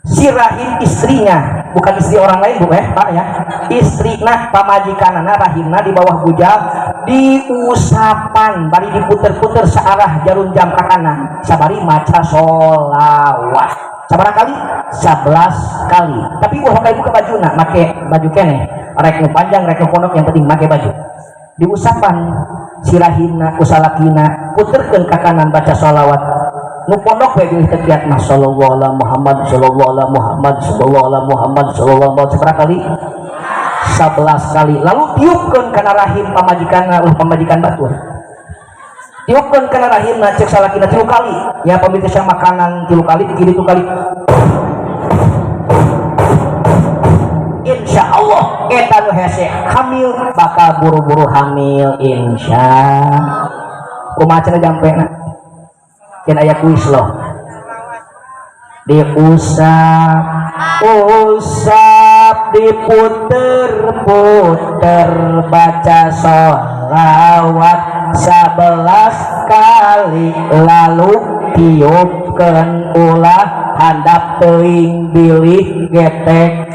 si rahim istrinya bukan istri orang lain bu Pak ya istrina pamajikanana rahimna di bawah bujal diusapan bari diputer-puter searah jarum jam ka kanan sabari maca sholawat sabaraha kali 11 kali tapi wah ibu ke bajuna make baju keneh rek nu panjang rek nu pondok yang penting make baju diusapan sirahina kusalakina puterkeun ka kanan baca sholawat nu pondok we geus tegiat mah sallallahu alaihi Muhammad sallallahu alaihi Muhammad sallallahu alaihi Muhammad sallallahu alaihi seberapa kali 11 kali lalu tiupkeun kana rahim pamajikanna pamajikan batur tiupkeun kana rahimna cek salakina 3 kali ya pamitisan makanan 3 kali dikiri 3 kali insya Allah eta nu hese hamil bakal buru-buru hamil insya kumaha cenah jampena kan aya kuis loh diusap diputer-puter baca sholawat 11 kali lalu tiupkeun ulah handap teuing bilih getek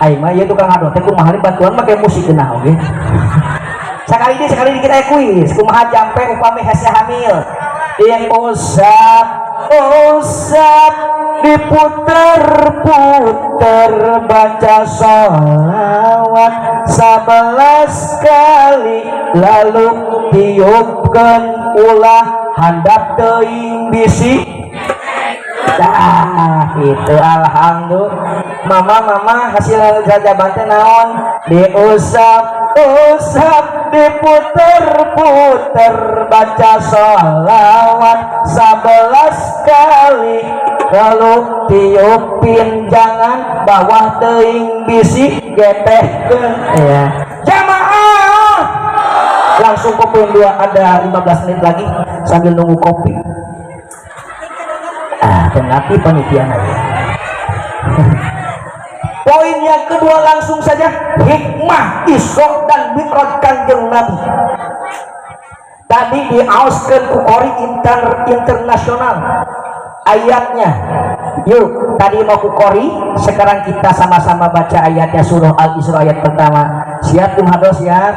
ai mah ieu tukang ado teh kumaha bantuan make musik geunah oge sekali dikit aya kuis kumaha jampe upami hese hamil diusap diputer-puter baca sholawat 11 kali lalu tiupkeun ulah handap teuing bisi Nah, itu alhamdulillah. Mama hasil jajaban teh naon? Diusap diputer-puter, baca sholawat 11 kali, lalu tiupin jangan bawah teuing bisi getehkeun ya. Jamaah langsung kopi dua, ada 15 menit lagi sambil nunggu kopi. Tengati panitia aja. Poin yang kedua langsung saja, hikmah Isra dan Mi'raj Kanjeng Nabi. Tadi diauskeun ku qori internasional ayatnya. Yuk, tadi mau ku qori, sekarang kita sama-sama baca ayatnya surah Al-Isra ayat pertama. Siap Tumados ya?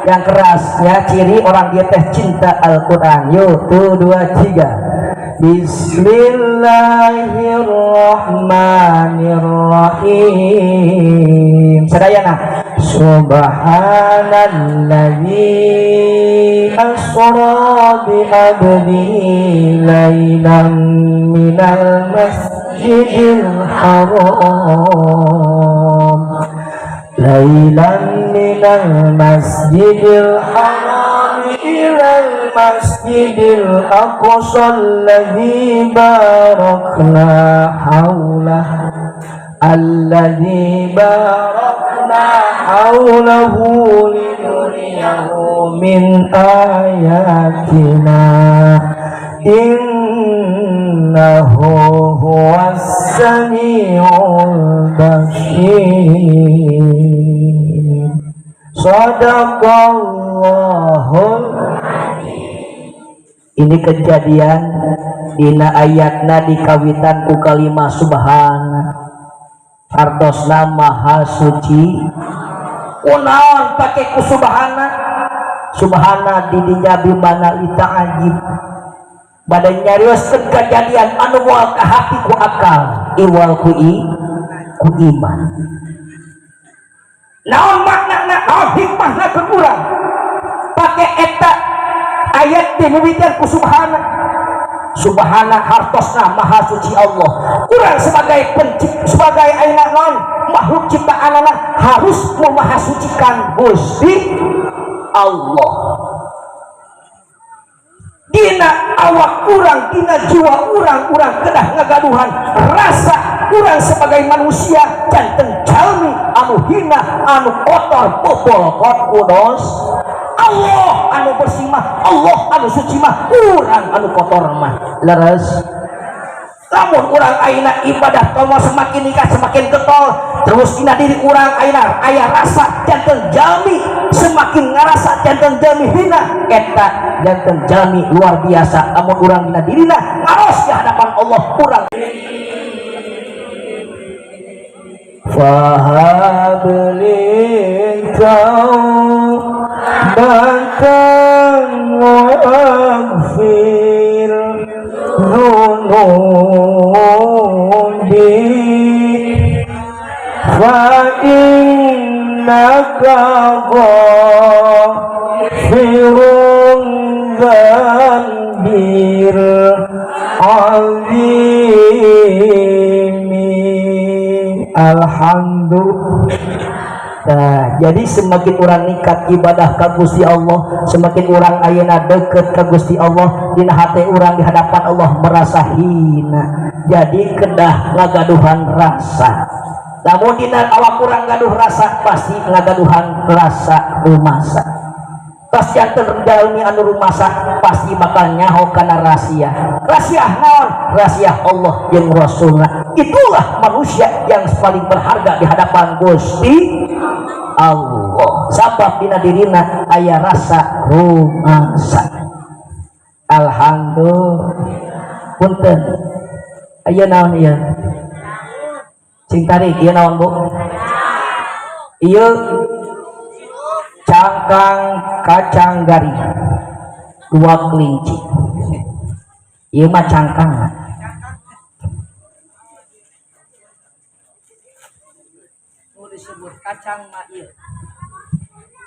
Yang keras ya, ciri orang dia teh cinta Al-Qur'an. Yuk, 1 2 3. Bismillahirrahmanirrahim. Sadayana. Subhanalladzi asra bi abdihi lailan minal masjidil haram. Lailan minal masjidil haram ilal masjidil aqsa alladzi barakna haulah, alladzi barakna haulahu linuriyahu min ayatina innahu huwas samiul basir. Sadaqallahul. Ini kejadian dina ayatna dikawitan ku kalimah subhana, artosna maha suci. Unaon pake ku subhana? Subhana didinya bimana lita'ajib, badai nyarioskeun kejadian anu moal ka hati ku akal, iwal ku iman. Naon maknana, naon hikmahna keur urang pake eta ayat dimimitian ku subhana. Subhana hartosna maha suci Allah. Urang sebagai sebagai ayeuna naon makhluk ciptaanna harus memahasucikan Gusti Allah. Dina awak urang, dina jiwa urang kedah ngagaduhan rasa urang sebagai manusia janten jalmi anu hina, anu kotor, bobol kudos Allah anu bersih mah, Allah anu suci mah, urang anu kotor mah leres. Lamun urang ayeuna ibadah tomo semakin nikah semakin getol, terus dina diri urang ayeuna aya rasa janten jalmi semakin ngarasa janten jalmi hina, eta janten jalmi luar biasa. Lamun urang dina dirina ngaros di hadapan Allah urang fahabli taubatan waghfir dhunubi fa innaka ghafirun dzambir azimi. Alhamdulillah. Nah, jadi semakin orang nikat ibadah ka Gusti Allah, semakin orang ayeuna deket ka Gusti Allah, dina hati orang di hadapan Allah merasa hina. Jadi kedah ngagaduhan rasa. Namun dina awak urang gaduh rasa, pasti ngagaduhan rasa rumasa. Tas janten jalmi anu rumasa pasti bakal nyaho kana rahasia. Rahasia naon? Rahasia Allah jeung Rasulna. Itulah manusia yang paling berharga di hadapan Gusti Allah. Sabab dina dirina aya rasa rumasa. Alhamdulillah. Punten. Aya naon ieu? Cing tarik ieu naon, Bu? Ieu cangkang kacang garing 2 kelinci. Ieu mah cangkang. Nu disebut kacang mah ieu.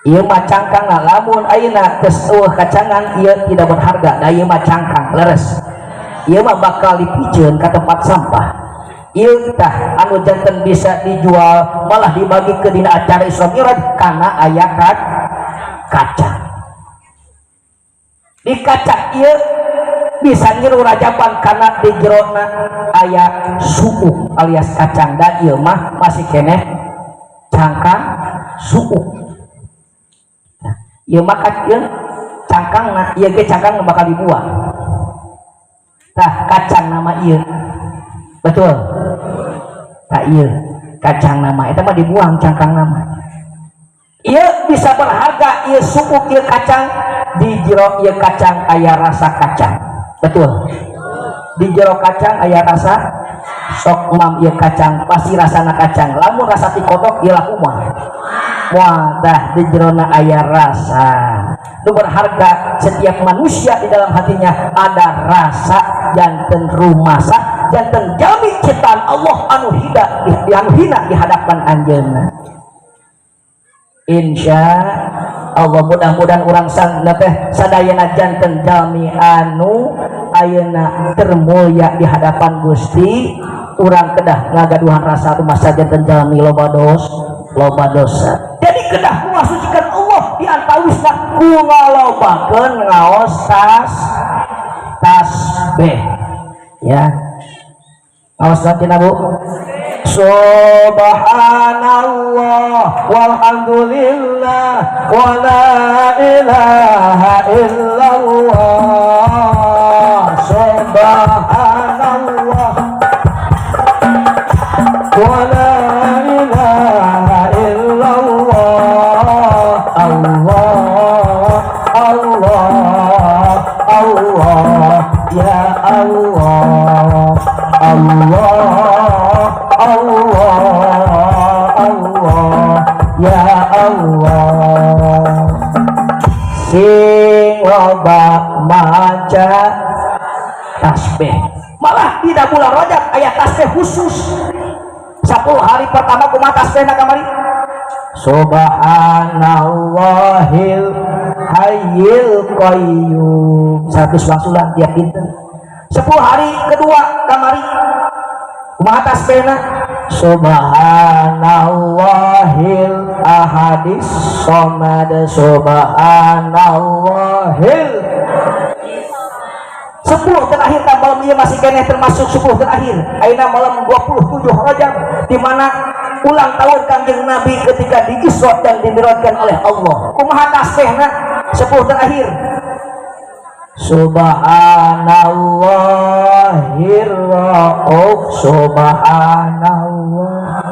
Ieu mah cangkang, lamun ayeuna geus eueuh kacangan ieu tidak berharga. Da ieu mah cangkang leres. ieu mah bakal dipikeun ka tempat sampah. Ieu tah anu janten bisa dijual malah dibagi ke dina acara Isra Mi'raj kana aya kacang. Di kacang ieu bisa ngiru rajaban karena di jerona aya suuk alias kacang dan ieu mah masih keneh cangkang suuk. Ieu mah cangkangna ieu ge cangkang bakal dibuang. Tah kacang nama ieu. Betul. Tah ieu kacang nama eta mah dibuang cangkang nama. Ieu bisa berharga ieu suuk ieu kacang di jero ieu kacang aya rasa kacang. Betul. Di jero kacang aya rasa sok mam ieu kacang pasti rasana kacang. Lamun rasa ti kodok ieu kumaha? Moal dah di jerona aya rasa. Nu berharga setiap manusia di dalam hatinya ada rasa janten rumasa janten jami ciptaan Allah anu hina di hadapan anjeunna. Insya Allah mudah-mudahan urang sangna teh sadayana janten jami anu ayeuna termulia di hadapan Gusti urang kedah ngagaduhan rasa rumasa janten jami loba dosa. Jadi kedah ngasucikeun Allah di antawisna ku ngalobakeun ngaos tasbih ya. Awas tina Bu. Subhanallah walhamdulillah wa la ilaha illallah. Subhanallah wa la ilaha illallah. Allah Allah Allah ya Allah Allah Allah Allah ya Allah. Sing loba maca tasbih malah tidak bulan Rajab aya tasbih khusus 10 hari pertama kumaha tasbihna kamari Subhanallahil hayyil qayyum 100 wangsulan tiap dinten. 10 hari kedua kamari kumaha tasbihna Subhanallahil ahadis somad Subhanallahil 10 terakhir kan malam ieu masih keneh termasuk 10 terakhir ayeuna malam 27 Rajab di mana ulang tahun Kanjeng Nabi ketika di-Isra dan dimi'rajkan oleh Allah. Kumaha tasbihna 10 terakhir Subhanallahir rauf Subhanallah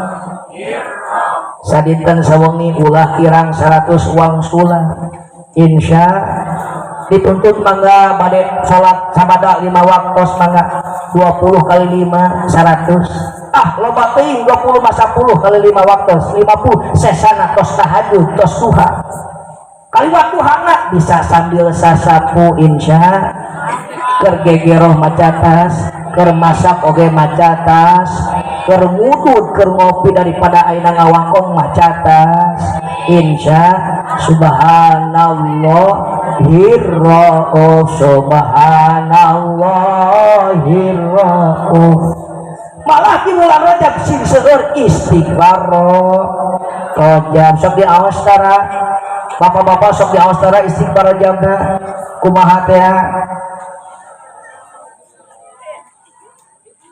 sadinten sawengi ulah kirang 100 wangsulan insya dituntut mangga bade salat sabada 5 waktos mangga 20 kali 5 100 loba teuing 20 mah 10 kali 5 waktos 50 sesana tos tahajud tos duha kali waktu hana bisa sambil sasapu insya keur gegeroh maca tas keur masak oge maca tas keur ngudud keur ngopi daripada ayeuna ngawangkong maca tas insya subhanallah hirra'uf subhanallahir ra'uf malah di bulan Rajab sing seueur istighfar rojam sok diaos tara bapak-bapak sok diaos tara istighfar rojamna kumaha teh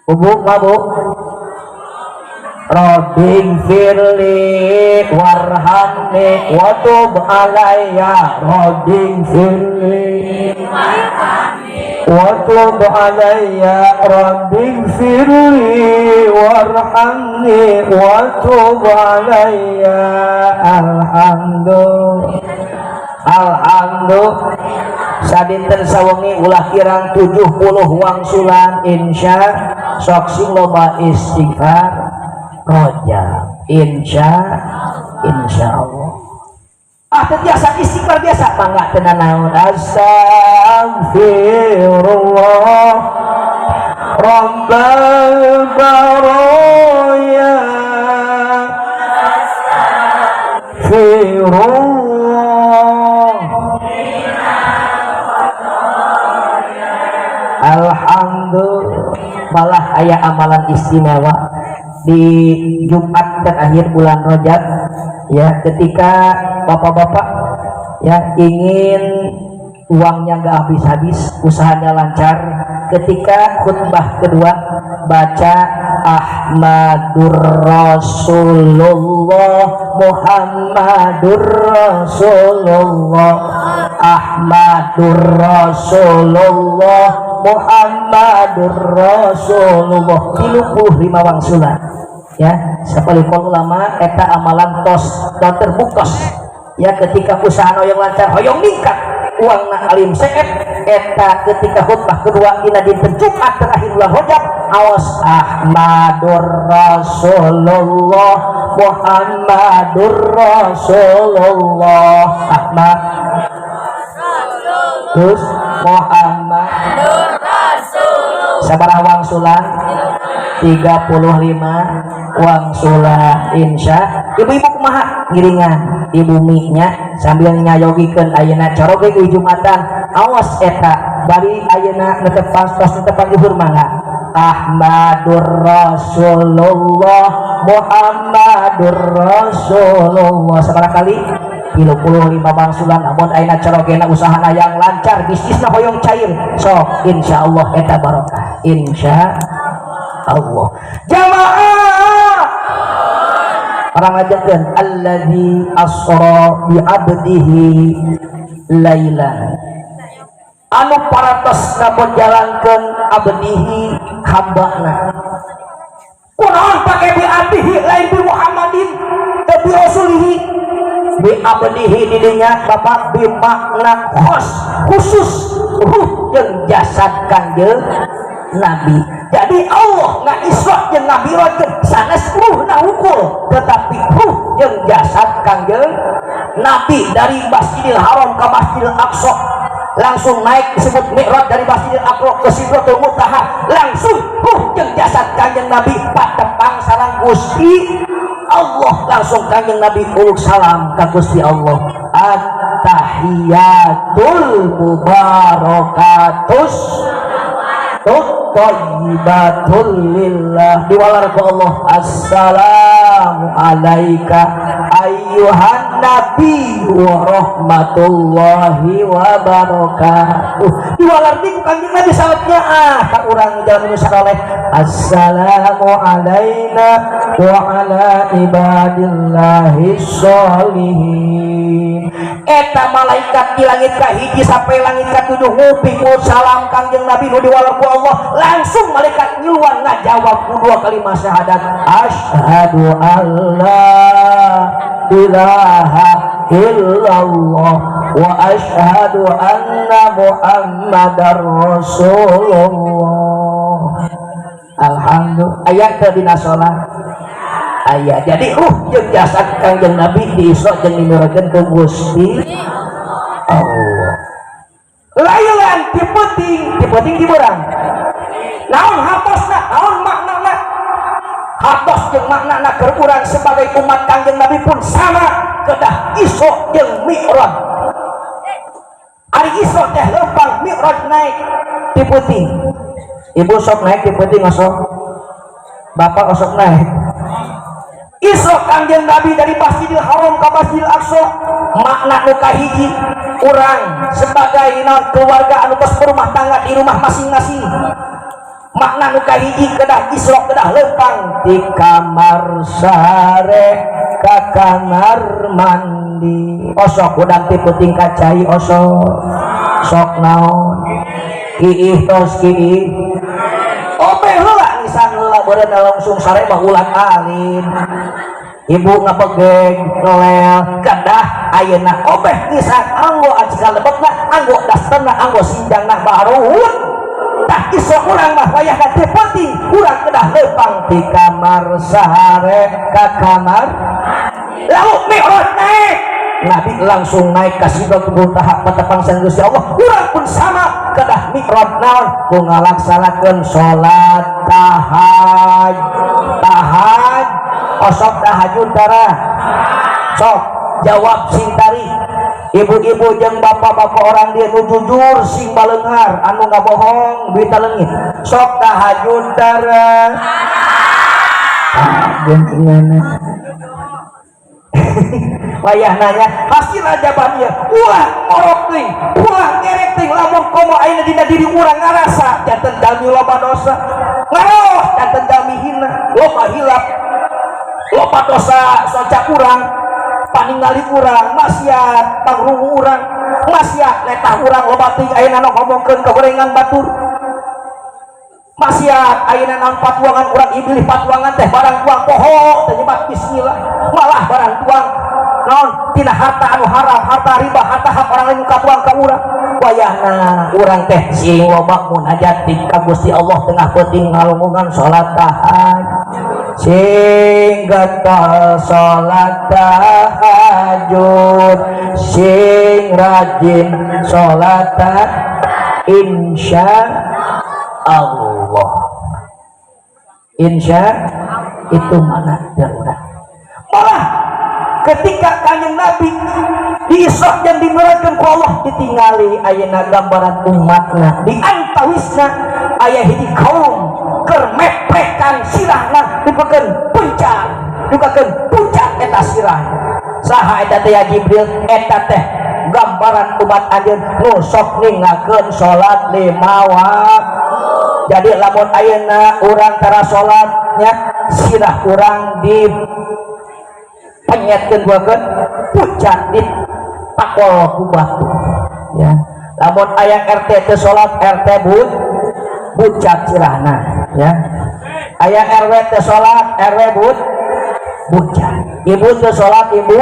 ubuk mabuk Rabbing firli warhamni wa tub alayya Rabbing firli wa tub alayya Rabbing firli warhamni wa tub alayya alhamdulillah sadinten sawengi ulah kirang 70 wangsulan insya sok sing loba istighfar roja insya Allah biasa istighfar biasa mangga tenan naon astagfirullah rabbal baraya astagfirullah alhamdulillah malah aya amalan istimewa di Jumat terakhir bulan Rajab ya, ketika bapak-bapak ya ingin uangnya nggak habis-habis, usahanya lancar, ketika khutbah kedua baca Ahmadur Rasulullah Muhammadur Rasulullah Ahmadur Rasulullah Muhammadur Rasulullah 35 wangsulan ya, sapalipun ulama eta amalan tos dan terbuktos ya, ketika usaha yang lancar hoyong ningkat uang na alim seet eta ketika khutbah kedua dina dinten Jumat terakhir bulan Rajab awas Ahmadur Rasulullah Muhammadur Rasulullah Ahmad terus Muhammadur Rasulullah sabaraha wangsulan 35 wangsulan insya ibu-ibu kumaha ngiringan ibu miknya sambil nyayogikeun ayeuna coroge di Jumatan awas eta bari ayeuna netepan tos netepan zuhur mangga Ahmadur Rasulullah Muhammadur Rasulullah sabaraha kali 35 bangsulan namun ayeuna corogena usahana yang lancar bisnisna hoyong cair sok insyaallah eta barokah insyaallah jamaah orang ngajakeun alladzi asra bi abdihi lailan anu paratos ngajalankeun abdihi hambana kunaon pake bi abdihi lain bi Muhammadin bi rasulihi bi abdihi didinya bapak bi makna khusus jeung jasad kanjeun Nabi. Jadi Allah nggak isra jeung Nabi rojeng sanes ruhna hukul tetapi ruh jeung jasad kanjeun Nabi dari Masjidil Haram ke Masjidil Aqsa langsung naik disebut Mi'raj dari Masjidil Aqsa ke Sidratul Muntaha langsung ruh jeung jasad kanjeun Nabi patepang sareng Gusti Allah langsung kanjeun Nabi uluk salam ka Gusti Allah at-tahiyatul mubarakatus thayyibatul lillah diwalar ku Allah assalamu alaika ayyuhan nabi wa rahmatullahi wa barakatuh diwalar di kanjeng Nabi salatnya tak urang jalan saleh assalamu alaina wa ala ibadillahi sholihin eta malaikat di langit kahiji sampai langit katujuh nguping salam kanjeng Nabi nu diwalar ku Allah langsung malaikat nyuruhan ngajawab dua kalimat syahadat asyhadu alla ilaha illallah wa asyhadu anna muhammadar rasulullah alhamdulillah ayat ke dina salat ayat jadi jeung jasad kanjeng Nabi diisra jeung dimirakeun ku Gusti Allah lailan dipenting diberang naon hatosna naon maknana hatos jeung maknana keur urang sebagai umat kanjeng Nabi pun sama kedah isra jeung mi'raj ari isra teh leumpang mi'raj naik dipenting ibu sok naik dipenting sok bapak sok naik isra kanjeng Nabi dari Masjidil Haram ke Masjidil Aqsa makna nu kahiji urang sebagai keluarga anu tos berumah tangga di rumah masing-masing makna nu kahiji kedah isra kedah leumpang di kamar sare ka kamar mandi osok udang ti peuting kacai osok sok naon kiih tos kiih obeh heula nisan heula beureun langsung sare mah ulang alin ibu ngapegeng nolel kedah ayeuna obeh nisan anggo ajika lebetna anggo dasterna anggo sinjangna baruhun tah isra urang mah wayahna teu penting urang kedah leumpang di kamar sare ka kamar lalu mi'raj naik Nabi langsung naik ke Sidratul Muntaha patepang sareng Gusti Allah urang pun sama kedah mi'raj naon ku ngalaksanakeun salat tahajud osok tahajud tara sok jawab sintari ibu-ibu jeung bapak-bapak orang dia nu jujur sing balenghar anu ngabohong duit leungit sok tahajud dara gentinganna wayah nanya hasil ajabannya ulah orok teuing ulah ngerek teuing lamun komo ayeuna dina diri urang ngarasa janten jalmi loba dosa ngaroh janten jalmi hina loba hilap loba dosa soca urang paningali urang maksiat pangrungu urang maksiat letah urang loba teuing ayeuna ngomongkeun kagorengan batur maksiat ayeuna naon patuangan urang ibilih patuangan teh barang tuang poho teh nyebat bismillah malah barang tuang naon tina harta anu haram harta riba harta hak orang lain katuang ka urang wayahna urang teh sing loba munajat ka Gusti Allah tengah peuting ngalungungan salat tahajud sing getol salat tahajud sing rajin salat insya Allah insya itu mana darurat malah ketika kanjeng Nabi diisok dan dimerakan ku Allah ditingali ayeuna gambaran umatna diantawisna aya hiji kaum keur meprekan sirahna dukakeun puncak eta sirah saha eta teh ya Jibril eta teh gambaran umat anjeun nu sok ningakeun salat 5 waktu. Jadi lamun ayeuna urang tara salatnya sirah urang di penyetkeun duakeun pucat di pakol ku batu ya lamun aya RT teu salat RT bucat sirahna ya aya RW teu salat RW bucat ibu teu salat ibu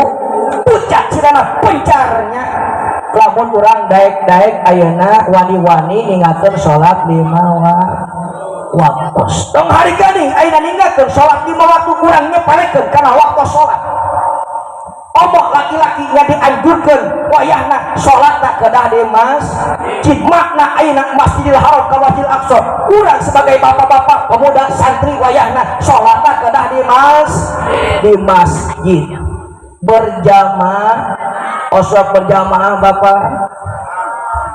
pucat sirahna pencarnya lamun urang daek-daek ayeuna wani-wani ningakeun salat 5 waktu tong hari gani ayeuna ningakeun salat 5 waktu urang nyeparekeun kana waktu salat omong laki-laki yang dianjurkan wayahna salatna kedah di masjid makna ayeuna Masjidil Haram ka Masjidil Aqsa urang sebagai bapak-bapak pemuda santri wayahna salatna kedah di masjid berjamaah osok berjamaah bapak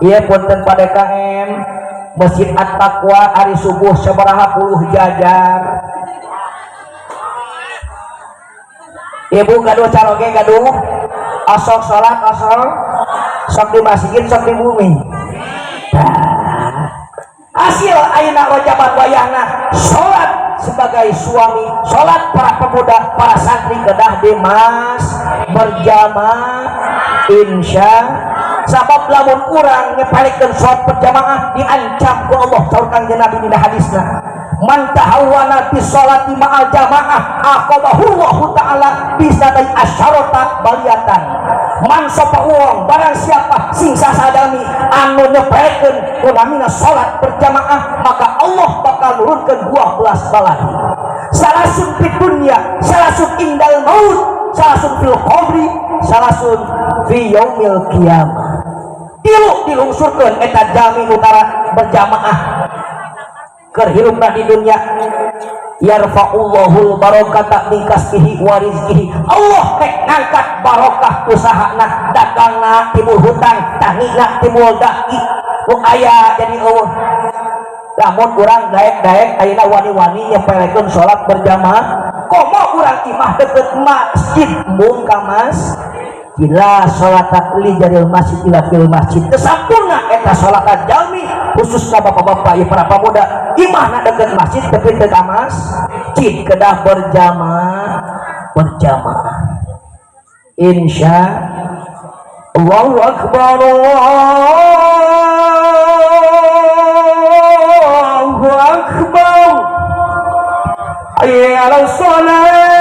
iya punten pada KM Masjid At-Taqwa hari subuh sabaraha puluh jajar ibu gaduh caroge gaduh asok sholat asok sok di masjid sok di bumi hasil ayeuna wajabat wayahna sholat sebagai suami sholat para pemuda para santri kedah di berjamaah insya sabab lamun urang ngepalikeun sholat berjamaah diancam ku Allah saur Kanjeng Nabi dina hadisna man tahawwana fi sholati ma'al jamaah aqabahullahu ta'ala bisatai asyarata baliyatan man sapa uang barang siapa sing sasadami anu nyepelekeun kunamina sholat berjamaah maka Allah bakal nurunkeun 12 balahi salasun fid dunya salasun indal maut salasun fil qabri salasun fi yaumil qiyamah dilungsurkeun eta jami utara berjamaah kerhirupna di dunia yarfa'ullahul barakata min kasbihi wa rizqihi Allah ngangkat barokah usahana dagangna timbul hutang tanina timbul daki nu aya jadi eueuh lamun urang daek-daek ayeuna wani-wani nyepelekeun salat berjamaah komo urang imah deukeut masjid mung ka gila salat li jaril masjid ila fil masjid tesampurna eta salat jalmi khususna bapak-bapak ieu para pemuda imahna deukeut masjid tapi teu ka masjid kedah berjamaah insya Allahu akbar Allahu akbar hayya 'alas shalah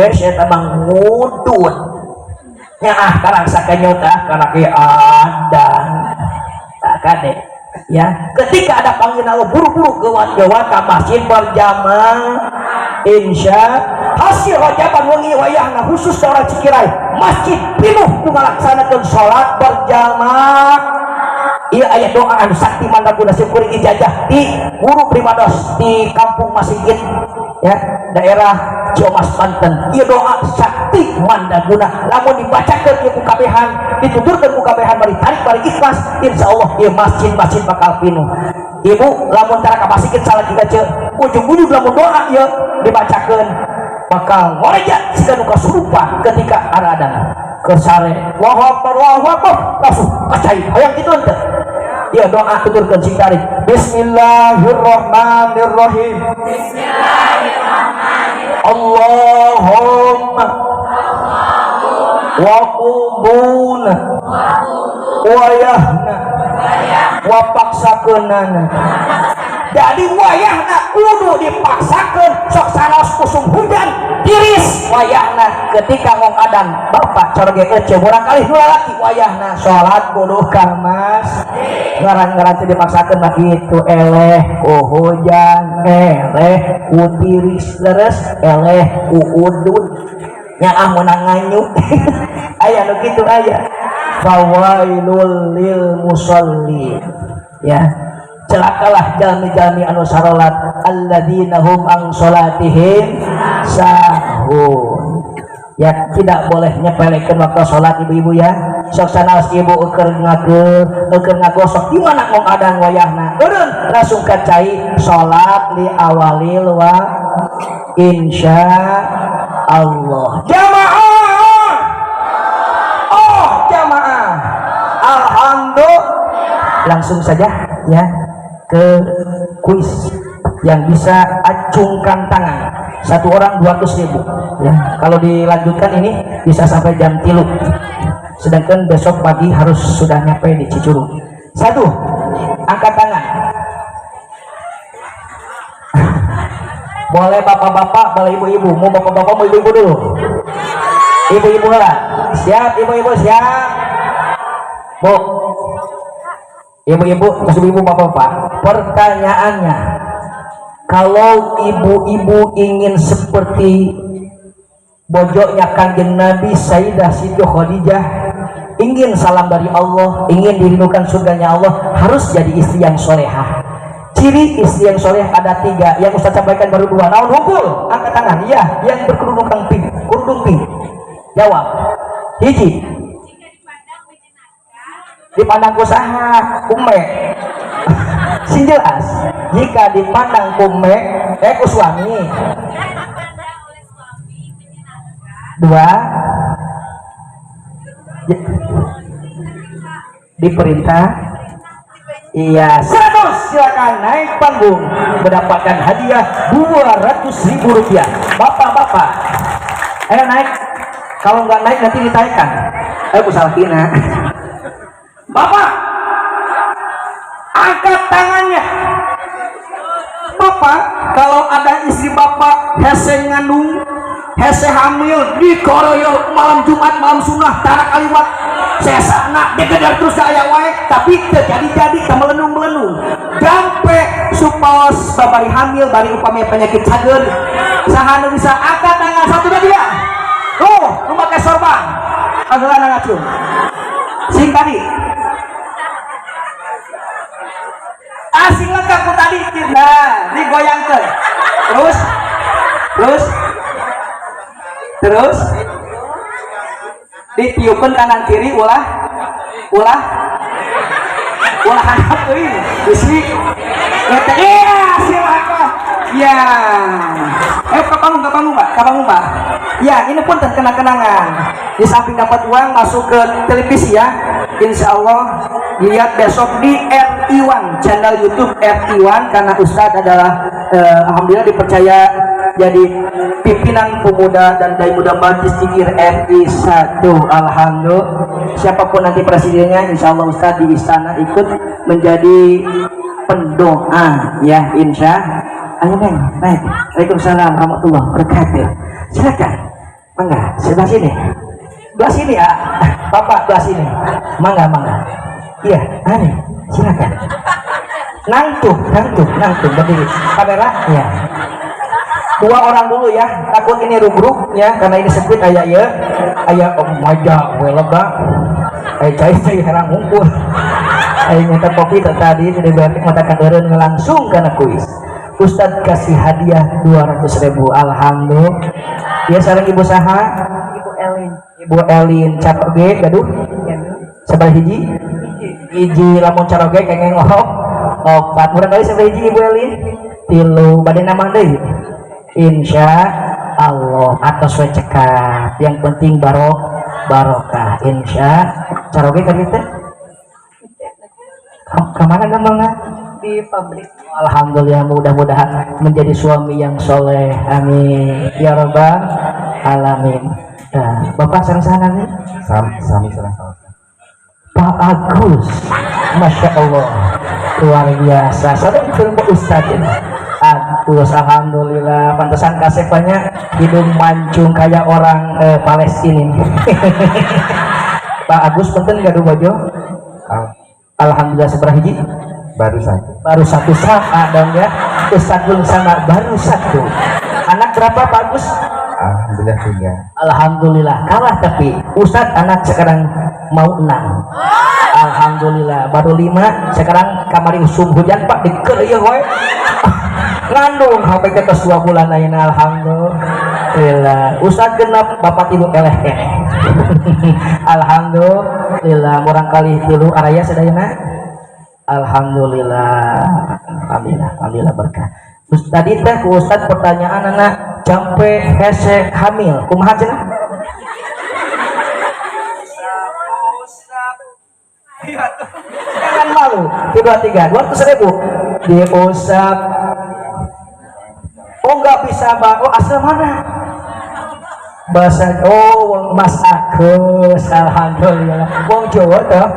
saya tamang ngudut nyaah karang sakanyot karena ke adan tak kade ya ketika ada panggilan Allah buru-buru gawat-gawat ke masjid berjamaah insya hasil wajaban wengi wayahna khusus orang Cikirai masjid penuh melaksanakan sholat berjamaah iya ayah ya doa anu sakti mandaguna syukuring ijazah di guru primados di kampung Masigit ya daerah Ciamas Banten. Ieu doa sakti mandaguna lamun dibacakeun ieu ku kabehan dituturkeun ku kabehan bari tarik bari ikhlas insyaallah ieu masjid-masjid bakal pinuh. Ibu lamun tara ka Masigit salajengna ceu ujung-ujung lamun doa ieu dibacakeun bakal ngoreja siga nu kasurupan ketika aradana kesare Allahu Akbar langsung kacai hayang kitu henteu. Ya doa tuturkeun sing tarik Bismillahirrahmanirrahim. Allahumma wa qubuna wa yahna wa paksakeunana. Jadi wayahna kudu dipaksakeun sok saros kusum hujan tiris wayahna ketika ngong adan bapak corge ece barangkali lalaki wayahna salat kudu ka ngaran-ngaran teh dipaksakeun mah kitu eleh ku hujan eleh ku tiris leres eleh ku udun nya amunang nganyuk aya nu kitu aya fawailul lil musallin ya celakalah jalmi-jalmi anu sarolat alladzina hum an salatihim sahun. Ya tidak boleh nyepelekeun waktu salat ibu-ibu ya. Sok sanaos ibu eukeun ngagosok di mana ngong adan wayahna. Eureun langsung kacai salat li awalil wa insya Allah. Jamaah. Oh, jamaah. Alhamdulillah. Langsung saja ya ke kuis yang bisa acungkan tangan satu orang 200.000 ya. Kalau dilanjutkan ini bisa sampai jam 3 sedangkan besok pagi harus sudah nyampe di Cicurug. Satu, angkat tangan. Boleh bapak-bapak, boleh ibu-ibu. Mau bapak-bapak, mau ibu-ibu dulu. Ibu-ibu lah. Siap, ibu-ibu siap. Bu, ibu-ibu, ibu bapak-bapak, pertanyaannya, kalau ibu-ibu ingin seperti bojoknya Kanjeng Nabi Sayyidah Siti Khadijah, ingin salam dari Allah, ingin dirindukan surganya Allah, harus jadi istri yang solehah. Ciri istri yang soleh ada 3, yang Ustaz sampaikan baru 2. Naon hukum? Angkat tangan. Iya, yang berkerudung pink, kerudung pink. Jawab. Hiji. Dipandang usaha kume sing jelas jika dipandang kume ku suami. 2 diperintah. Iya 100 silakan naik panggung mendapatkan hadiah 200.000 rupiah. Bapak-bapak ayo naik, kalau nggak naik nanti ditaikan. Ayo kusalakina. Bapak, angkat tangannya. Bapak, kalau ada istri bapak hese ngandung, hese hamil, dikoroyo malam Jumat, malam sunnah, tara kalimat sesana, dikejar terus daya wae, tapi terjadi-jadi melenung-melenung. Jampe supos babari hamil, bari upamanya penyakit cager, sahanu bisa angkat tangan 1 dan 2. Tuh, lu pakai sorban. Agelan ngacung. Sing tadi. Asing lengkap ku tadi. Nah, digoyangkeun. Terus ditiupkeun kanan kiri ulah handap euy. Bisi. Iya, silakan. Ya. Kapangu Pak. Ya, ini pun kenang-kenangan. Di samping dapat uang masuk ke televisi ya. Insya Allah lihat besok di RI1 channel YouTube RI1 karena Ustadz adalah alhamdulillah dipercaya jadi pimpinan pemuda dan dai muda Majlis Zikir RI1. Alhamdulillah. Siapapun nanti presidennya, insya Allah Ustadz di istana ikut menjadi pendoa ya insya. Ayo Neng, naik. Waalaikumsalam warahmatullahi wabarakatuh. Silakan. Mangga, sebelah sini. Belah sini ya. Bapak belah sini. Mangga. Iya, aneh. Silakan. Nangtung berdiri. Kamera, ya. 2 orang dulu ya. Takut ini rubruk ya, karena ini sempit aya ya. Aya maja we lega. Cai herang ngumpul. Aing minta kopi tadi sudah berarti matakan eureun langsung kana kuis. Ustad kasih hadiah 200.000. Alhamdulillah. Ya sareng ibu saha? Ibu Elin. Ibu Elin caroge gaduh. Sabaraha hiji? Hiji lamun caroge kengeng opat. Murang kali sabaraha hiji Ibu Elin? 3 bade namang deui. Insya Allah atas we cekat. Yang penting barokah. Insya caroge ka dieu teh? Kemana namanya? Di pabrik. Alhamdulillah, mudah-mudahan menjadi suami yang soleh. Amin ya rabbal alamin. Nah, Bapak sareng-sareng nih? Sami sareng Pak Agus, Masya Allah, luar biasa. Sareng Pak Ustadz ini. Agus, alhamdulillah. Pantesan kasepannya hidung mancung kayak orang Palestina. Pak Agus penting gak bojo? Alhamdulillah seberapa hiji? Baru satu sama dong ya. Ustadz belum sama, baru satu. Anak berapa Pak Agus? Alhamdulillah 3. Alhamdulillah kalah, tapi Ustadz anak sekarang mau 6. Alhamdulillah baru 5. Sekarang kamari usum hujan Pak diker ya woy. Ngandung sampai ke atas 2 bulan ayeuna. Alhamdulillah. Ustadz genap bapak ibu eleh keneh. Alhamdulillah murang kali 3 araya sadayana. Alhamdulillah. Alhamdulillah berkah. Terus tadi teh ku Ustadz pertanyaan anak sampai hese hamil kumaha cenah? Jangan malu. 200.000 diusap. Oh nggak bisa Bang. Oh asal mana? Bahasa Mas Agus. Alhamdulillah wong Jawa tuh.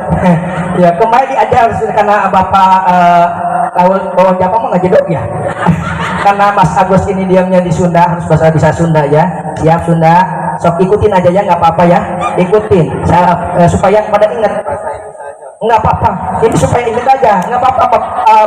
Ya kemarin diajar karena Bapak orang Jepang mah nggak jedok ya. Karena Mas Agus ini diamnya di Sunda, harus bisa Sunda ya. Siap Sunda, sok ikutin aja ya, nggak apa-apa ya, ikutin supaya pada ingat. Nggak apa-apa, ini supaya ingat aja, nggak apa-apa.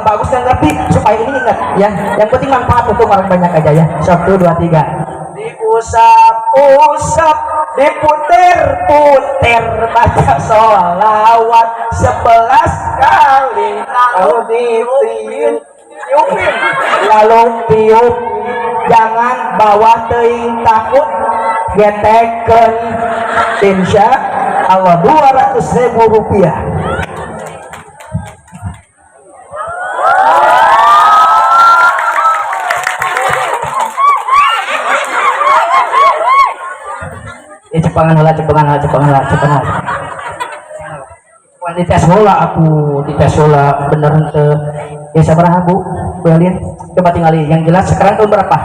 Bagus dan ngerti supaya ini ingat ya. Yang penting manfaat untuk orang banyak aja ya. 1, 2, 3. Diusap, diputer-puter, baca sholawat 11 kali, lalu ditiup, lalu tiup, jangan bawa teuing takut, geteken, insya Allah 200.000 rupiah. Cepangan lah. Dites bola bener ya sabaraha Bu Belin? Coba tinggalin yang jelas. Sekarang tahun berapa?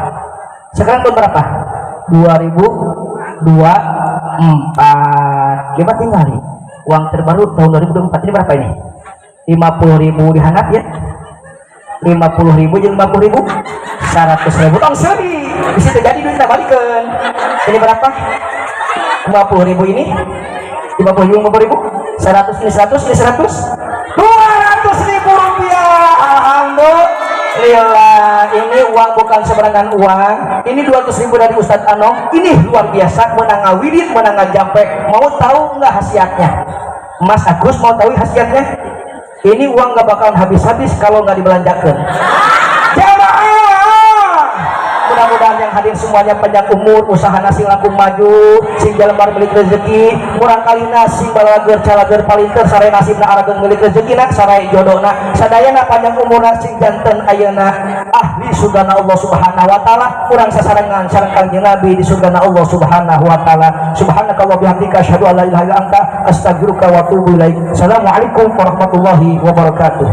2024. Coba tinggalin uang terbaru tahun 2024 ini berapa ini? 50.000 dihanap ya. 50.000 jadi 50.000 100.000 tong sedih bisa terjadi duit kita balikan. Ini berapa? 50.000 ini 50.000 100 ini 100 ini 100 200.000 rupiah. Alhamdulillah, ini uang bukan sembarangan uang. Ini 200.000 dari Ustadz Ano. Ini luar biasa, menang ngawidit, menang ngajampe. Mau tahu nggak khasiatnya? Mas Agus mau tahu khasiatnya? Ini uang nggak bakalan habis-habis kalau nggak dibelanjakan. Mudah-mudahan yang hadir semuanya panjang umur, usaha nasi laku maju, sing jalembar milik rezeki, murang kalina sing balager calager palinter sare nasibna arageun milik rezekina, sare jodohna, sadayana panjang umurna sing janten ayeuna ahli surgana Allah Subhanahu wa taala, urang sasarengan sareng Kanjeng Nabi di surgana Allah Subhanahu wa taala. Subhanaka wa bihamdika asyhadu an la ilaha illa anta astaghfiruka wa atubu ilaik. Assalamualaikum warahmatullahi wabarakatuh.